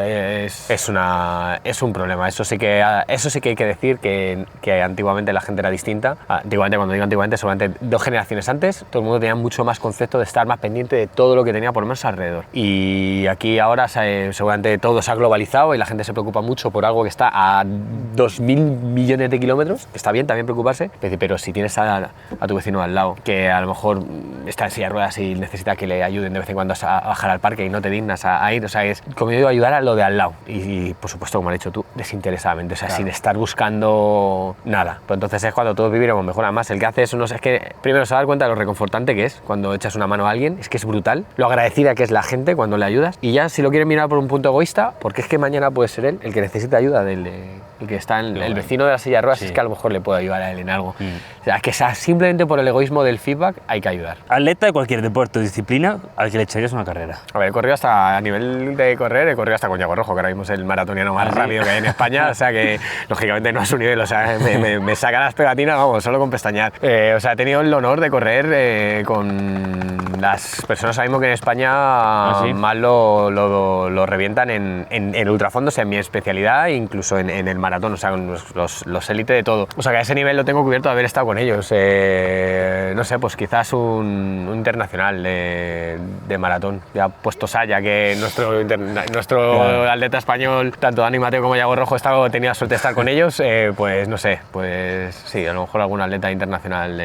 es un problema. Eso sí que hay que decir que antiguamente la gente era distinta. Antiguamente, cuando digo antiguamente, seguramente 2 generaciones antes, todo el mundo tenía mucho más concepto de estar más pendiente de todo lo que tenía por lo menos alrededor. Y aquí ahora seguramente todo se ha globalizado y la gente se preocupa mucho por algo que está a 2.000 millones de kilómetros, que está bien también preocuparse, pero si tienes a tu vecino al lado, que a lo mejor está en silla de ruedas y necesita que le ayuden de vez en cuando a bajar al parque y no te dignas a ir, o sea, es como yo digo, ayudar a lo de al lado. Y por supuesto, como has dicho tú, desinteresadamente, o sea, claro, sin estar buscando nada. Pues entonces es cuando todos viviremos mejor. Además, el que hace eso, es que primero se da cuenta de lo reconfortante que es cuando echas una mano a alguien, es que es brutal, lo agradecida que es la gente cuando le ayudas, y ya si lo quieren mirar por un punto egoísta, porque es que mañana puede ser él el que necesita ayuda, el que está el vecino de la silla de ruedas, sí, es que a lo mejor le puede ayudar a él en algo. O sea, que simplemente por el egoísmo del feedback hay que ayudar. Atleta de cualquier deporte o disciplina al que le echarías una carrera. A ver, he corrido a nivel de correr, he corrido hasta con Yago Rojo, que ahora mismo es el maratoniano más rápido que hay en España, o sea que lógicamente no es su nivel, o sea, me saca las pegatinas, vamos, solo con pestañear. O sea, he tenido el honor de correr con las personas ahora mismo que en España ¿sí? más lo revientan en ultrafondos, en mi especialidad, incluso en el maratón, o sea, los élite de todo. O sea, que a ese nivel lo tengo cubierto de haber estado con ellos. No sé, pues quizás un internacional de maratón. Ya puestos allá que nuestro atleta español, tanto Dani Mateo como Yago Rojo, he tenido la suerte de estar con ellos, pues no sé, pues sí, a lo mejor algún atleta internacional,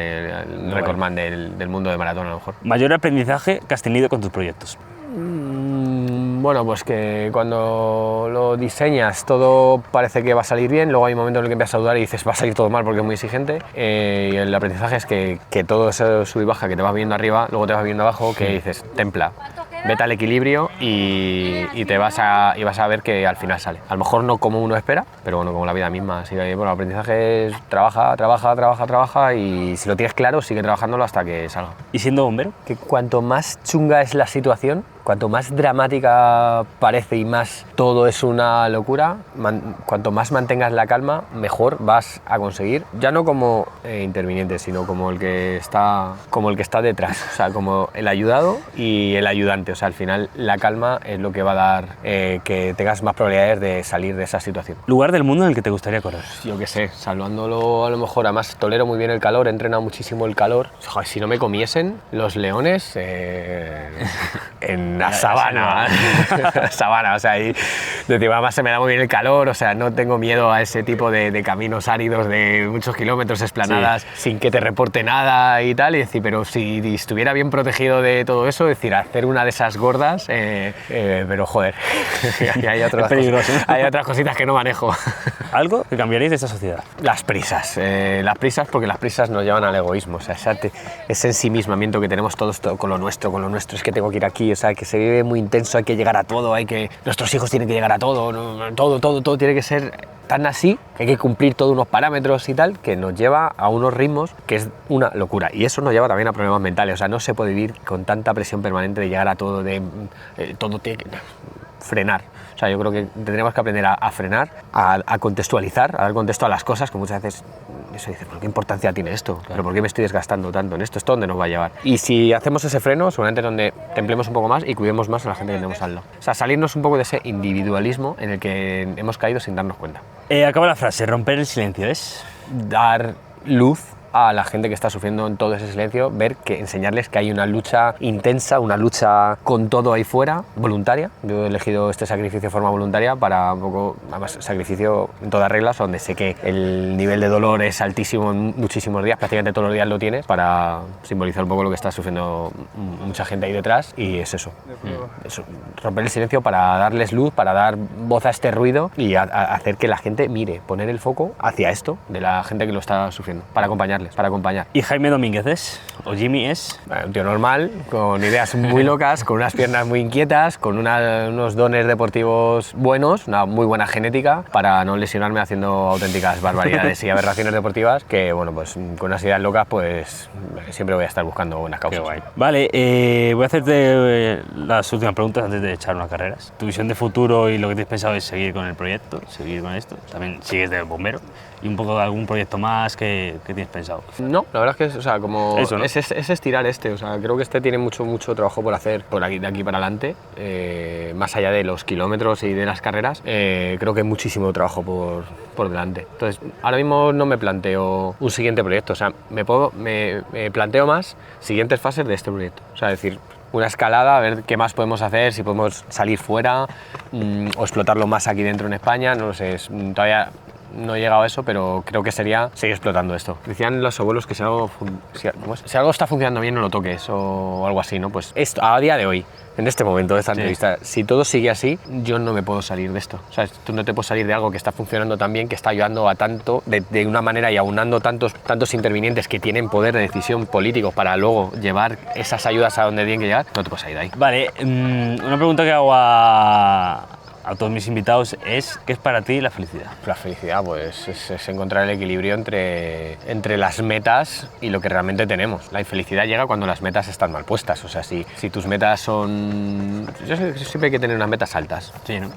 recordman del mundo de maratón a lo mejor. ¿Mayor aprendizaje que has tenido con tus proyectos? Bueno, pues que cuando lo diseñas todo parece que va a salir bien, luego hay un momento en el que empiezas a dudar y dices va a salir todo mal porque es muy exigente, y el aprendizaje es que todo ese sub y baja que te vas viendo arriba, luego te vas viendo abajo, que dices templa, vete al equilibrio y vas a ver que al final sale. A lo mejor no como uno espera, pero bueno, como la vida misma. Así que bueno, el aprendizaje es trabaja y si lo tienes claro, sigue trabajándolo hasta que salga. ¿Y siendo bombero? Que cuanto más chunga es la situación, cuanto más dramática parece y más todo es una locura, cuanto más mantengas la calma, mejor vas a conseguir, ya no como interviniente, sino como el que está detrás, o sea, como el ayudado y el ayudante. O sea, al final la calma es lo que va a dar que tengas más probabilidades de salir de esa situación. ¿Lugar del mundo en el que te gustaría correr? Yo qué sé, salvándolo a lo mejor, además tolero muy bien el calor, he entrenado muchísimo el calor. Joder, si no me comiesen los leones en la sabana, sabana, o sea, y además se me da muy bien el calor, o sea, no tengo miedo a ese tipo de caminos áridos de muchos kilómetros, esplanadas, sí, sin que te reporte nada y tal, y decir, pero si estuviera bien protegido de todo eso, es decir, hacer una de esas gordas, pero joder, hay otras cositas que no manejo. algo que cambiaréis de esta sociedad. Las prisas porque las prisas nos llevan al egoísmo, o sea, ese ensimismamiento que tenemos todos con lo nuestro, es que tengo que ir aquí, o sea, que se vive muy intenso, hay que llegar a todo, nuestros hijos tienen que llegar a todo, ¿no? todo tiene que ser tan así, que hay que cumplir todos unos parámetros y tal, que nos lleva a unos ritmos que es una locura, y eso nos lleva también a problemas mentales, o sea, no se puede vivir con tanta presión permanente de llegar a todo, todo tiene que frenar. O sea, yo creo que tendríamos que aprender a frenar, a contextualizar, a dar contexto a las cosas, que muchas veces eso dice, ¿pero qué importancia tiene esto? Claro. ¿Pero por qué me estoy desgastando tanto en esto? ¿Esto dónde nos va a llevar? Y si hacemos ese freno, seguramente es donde templemos un poco más y cuidemos más a la gente que tenemos al lado. O sea, salirnos un poco de ese individualismo en el que hemos caído sin darnos cuenta. Acaba la frase, romper el silencio es... Dar luz a la gente que está sufriendo en todo ese silencio, enseñarles que hay una lucha intensa, una lucha con todo ahí fuera, voluntaria. Yo he elegido este sacrificio de forma voluntaria para un poco, además, sacrificio en todas reglas, donde sé que el nivel de dolor es altísimo en muchísimos días, prácticamente todos los días lo tienes, para simbolizar un poco lo que está sufriendo mucha gente ahí detrás, y es eso, romper el silencio para darles luz, para dar voz a este ruido y hacer que la gente mire, poner el foco hacia esto, de la gente que lo está sufriendo, para acompañar. ¿Y Jaime Domínguez es? ¿O Jimmy es? Un tío normal, con ideas muy locas, con unas piernas muy inquietas, con unos dones deportivos buenos, una muy buena genética, para no lesionarme haciendo auténticas barbaridades y aberraciones deportivas, que bueno, pues con unas ideas locas, pues siempre voy a estar buscando buenas causas. Qué guay. Vale, voy a hacerte las últimas preguntas antes de echar unas carreras. ¿Tu visión de futuro y lo que tienes pensado es seguir con el proyecto, seguir con esto? También sigues de bombero. ¿Y un poco de algún proyecto más que tienes pensado? No, la verdad es que, o sea, como eso, ¿no? es estirar o sea, creo que tiene mucho trabajo por hacer de aquí para adelante, más allá de los kilómetros y de las carreras, creo que hay muchísimo trabajo por delante. Entonces, ahora mismo no me planteo un siguiente proyecto, o sea, me planteo más siguientes fases de este proyecto, o sea, decir, una escalada, a ver qué más podemos hacer, si podemos salir fuera o explotarlo más aquí dentro en España, no lo sé, todavía no he llegado a eso, pero creo que sería seguir explotando esto. Decían los abuelos que si algo está funcionando bien no lo toques o algo así, ¿no? Pues esto, a día de hoy, en este momento de esta entrevista, si todo sigue así, yo no me puedo salir de esto. O sea, tú no te puedes salir de algo que está funcionando tan bien, que está ayudando a tanto, de una manera y aunando tantos intervinientes que tienen poder de decisión político para luego llevar esas ayudas a donde tienen que llegar, no te puedes salir de ahí. Vale, una pregunta que hago a todos mis invitados es, ¿qué es para ti la felicidad? La felicidad, pues, es encontrar el equilibrio entre las metas y lo que realmente tenemos. La infelicidad llega cuando las metas están mal puestas. O sea, si tus metas son... Yo sé que siempre hay que tener unas metas altas. Sí, ¿no?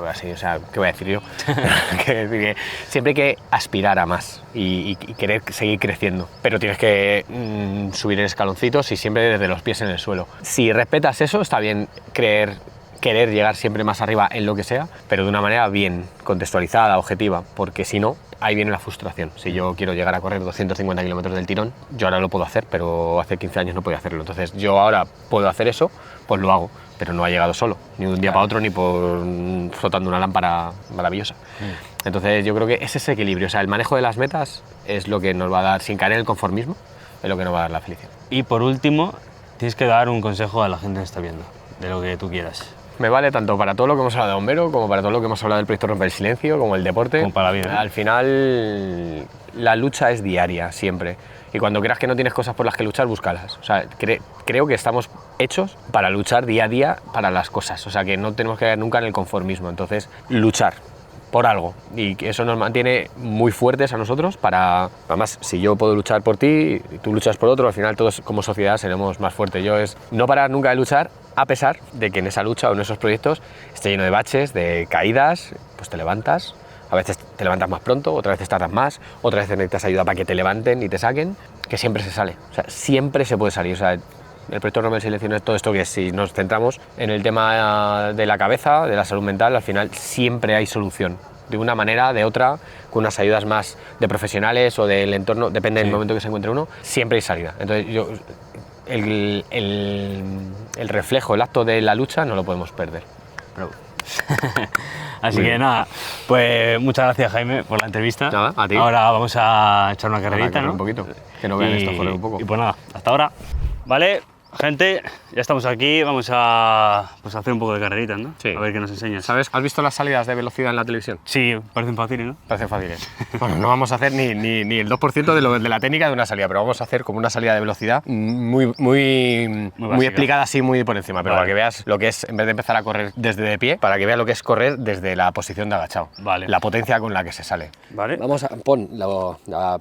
Así, o sea, ¿qué voy a decir yo? que siempre hay que aspirar a más y querer seguir creciendo. Pero tienes que subir en escaloncitos y siempre desde los pies en el suelo. Si respetas eso, está bien querer llegar siempre más arriba en lo que sea, pero de una manera bien contextualizada, objetiva, porque si no, ahí viene la frustración. Si yo quiero llegar a correr 250 kilómetros del tirón, yo ahora lo puedo hacer, pero hace 15 años no podía hacerlo. Entonces yo ahora puedo hacer eso, pues lo hago, pero no ha llegado solo, ni de un día para otro, ni por flotando una lámpara maravillosa. Entonces yo creo que es ese equilibrio, o sea, el manejo de las metas es lo que nos va a dar, sin caer en el conformismo, es lo que nos va a dar la felicidad. Y por último, tienes que dar un consejo a la gente que está viendo, de lo que tú quieras. Me vale tanto para todo lo que hemos hablado de bombero, como para todo lo que hemos hablado del proyecto Romper el Silencio, como el deporte. Como para la vida, ¿eh? Al final, la lucha es diaria, siempre. Y cuando creas que no tienes cosas por las que luchar, búscalas. O sea, creo que estamos hechos para luchar día a día para las cosas. O sea, que no tenemos que caer nunca en el conformismo. Entonces, luchar por algo. Y que eso nos mantiene muy fuertes a nosotros para... Además, si yo puedo luchar por ti y tú luchas por otro, al final todos como sociedad seremos más fuertes. Yo es no parar nunca de luchar, a pesar de que en esa lucha o en esos proyectos esté lleno de baches, de caídas, pues te levantas. A veces te levantas más pronto, otras veces tardas más, otras veces necesitas ayuda para que te levanten y te saquen, que siempre se sale. O sea, siempre se puede salir. O sea, el proyecto Romper el Silencio es todo esto que si nos centramos en el tema de la cabeza, de la salud mental, al final siempre hay solución. De una manera, de otra, con unas ayudas más de profesionales o del entorno, depende del momento que se encuentre uno, siempre hay salida. Entonces, el reflejo, el acto de la lucha no lo podemos perder. Bravo. Así que nada, pues muchas gracias, Jaime, por la entrevista. Nada, a ti. Ahora vamos a echar una carrerita, ¿no? Un poquito, que no vean esto fuera un poco. Y pues nada, hasta ahora. Vale, Gente, ya estamos aquí, vamos a pues, hacer un poco de carreritas, ¿no? Sí. A ver qué nos enseñas. ¿Sabes? ¿Has visto las salidas de velocidad en la televisión? Sí, parecen fáciles, ¿no? Parece fáciles. Bueno, no vamos a hacer ni el 2% de la técnica de una salida, pero vamos a hacer como una salida de velocidad muy explicada así, muy por encima, pero Vale. para que veas lo que es, en vez de empezar a correr desde de pie, para que veas lo que es correr desde la posición de agachado. Vale. La potencia con la que se sale. Vale. Vamos a pon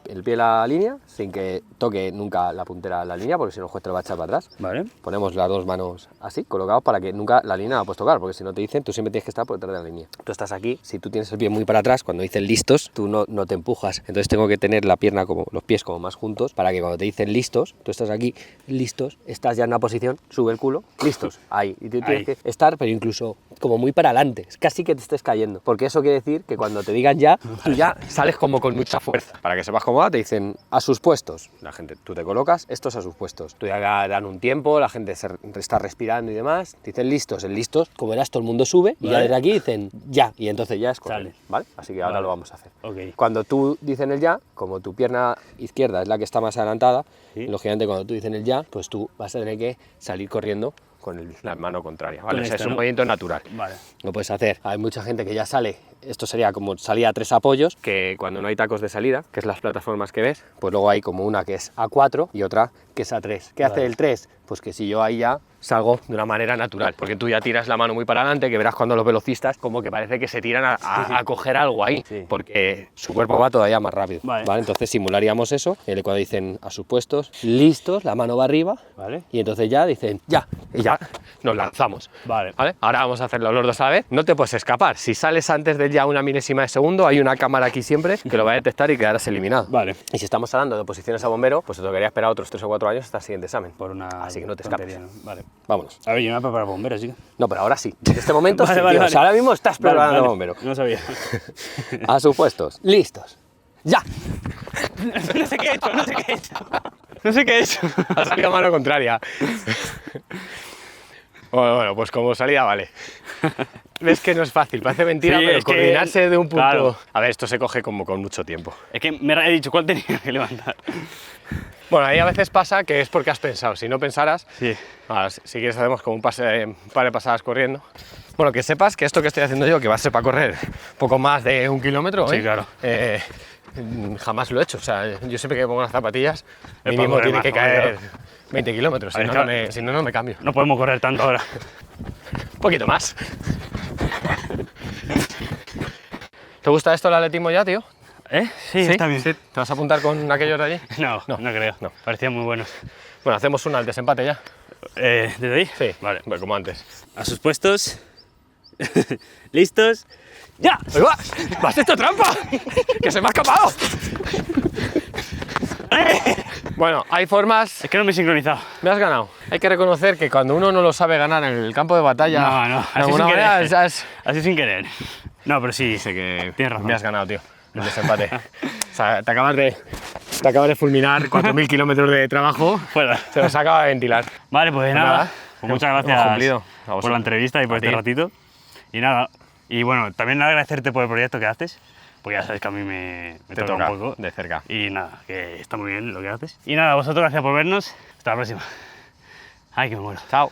el pie en la línea sin que toque nunca la puntera en la línea, porque si no el juez te lo va a echar para atrás. Vale. Ponemos las dos manos así, colocados, para que nunca la línea la puedes tocar, porque si no te dicen, tú siempre tienes que estar por detrás de la línea. Tú estás aquí, si tú tienes el pie muy para atrás, cuando dicen listos, tú no te empujas. Entonces tengo que tener la pierna como los pies como más juntos, para que cuando te dicen listos, tú estás aquí, listos, estás ya en una posición, sube el culo, listos, ahí. Y tú tienes que estar, pero incluso como muy para adelante, casi que te estés cayendo, porque eso quiere decir que cuando te digan ya, tú ya sales como con mucha fuerza. Para que sepas cómo va, te dicen a sus puestos. La gente, tú te colocas, estos a sus puestos. Tú ya dan un tiempo, la gente está respirando y demás, te dicen listos, en listos, como verás, todo el mundo sube y ya Vale. desde aquí dicen ya, y entonces ya es correr, Sale. ¿vale? Así que ahora Vale. lo vamos a hacer. Ok. Cuando tú dicen el ya, como tu pierna izquierda es la que está más adelantada, Sí. lógicamente cuando tú dicen el ya, pues tú vas a tener que salir corriendo con la mano contraria, ¿vale? Con O sea, esta, es un ¿no? movimiento natural. Vale. Lo puedes hacer. Hay mucha gente que ya sale, esto sería como salida a 3 apoyos, que cuando no hay tacos de salida, que es las plataformas que ves, pues luego hay como una que es A4 y otra que es A3. ¿Qué hace Vale. el 3? Pues que si yo ahí ya salgo de una manera natural, porque tú ya tiras la mano muy para adelante, que verás cuando los velocistas como que parece que se tiran a coger algo ahí, Sí. porque su cuerpo va todavía más rápido. Vale. Entonces simularíamos eso, cuando dicen a sus puestos, listos, la mano va arriba, Vale. y entonces ya dicen ya, y ya nos lanzamos. Vale. ¿Vale? Ahora vamos a hacerlo los dos a la vez. No te puedes escapar. Si sales antes de ya una milésima de segundo, hay una cámara aquí siempre que lo va a detectar y quedarás eliminado. Vale. Y si estamos hablando de oposiciones a bombero, pues te tocaría esperar otros 3 o 4 años hasta el siguiente examen. Por una Así que no te tontería, escapes. ¿no? Vale. Vámonos. A ver, yo me voy a preparar bombero, así que... No, pero ahora sí. En este momento Vale, sí, vale, tío. vale. O sea, ahora mismo estás Vale, preparando vale. bombero. No sabía. A sus puestos. Listos. ¡Ya! No sé qué he hecho, no sé qué he hecho. No sé qué he hecho. Ha salido mano contraria. Bueno, pues como salida vale. Ves que no es fácil, parece mentira, Sí, pero es que- coordinarse de un punto... claro. A ver, esto se coge como con mucho tiempo. Es que me he dicho cuál tenía que levantar. Bueno, ahí a veces pasa que es porque has pensado. Si no pensaras, Sí. si quieres hacemos como un par de pasadas corriendo. Bueno, que sepas que esto que estoy haciendo yo, que va a ser para correr poco más de 1 kilómetro, Sí, ¿eh? claro. Jamás lo he hecho. O sea, yo siempre que me pongo las zapatillas, para mínimo correr tiene más, que hombre, caer claro. 20 kilómetros, A si ver, no, claro. no me cambio. No podemos correr tanto ahora. Un poquito más. ¿Te gusta esto el atletismo ya, tío? ¿Eh? Sí, está bien. ¿Sí? ¿Te vas a apuntar con aquellos de allí? No, no creo. No. Parecían muy buenos. Bueno, hacemos una al desempate ya. ¿Desde ahí? Sí, Vale. bueno, como antes. A sus puestos. ¿Listos? ¡Ya! ¡Ahí va! ¡Me has hecho trampa! ¡Que se me ha escapado! Bueno, hay formas... Es que no me he sincronizado. Me has ganado. Hay que reconocer que cuando uno no lo sabe ganar en el campo de batalla, No, no, de así alguna sin manera querer. es... Así sin querer. No, pero sí. Sé que Tienes razón. me has ganado, tío. El desempate. O sea, te acabas de fulminar 4.000 kilómetros de trabajo. Fuera. Se nos acaba de ventilar. Vale, pues nada, nada. Pues muchas hemos gracias cumplido. A por vosotros. la entrevista y por A este ti. ratito. Y nada. Y bueno, también agradecerte por el proyecto que haces. Porque ya sabes que a mí me Te toca toca un poco. de cerca. Y nada, que está muy bien lo que haces. Y nada, vosotros gracias por vernos. Hasta la próxima. Ay, que me muero. Chao.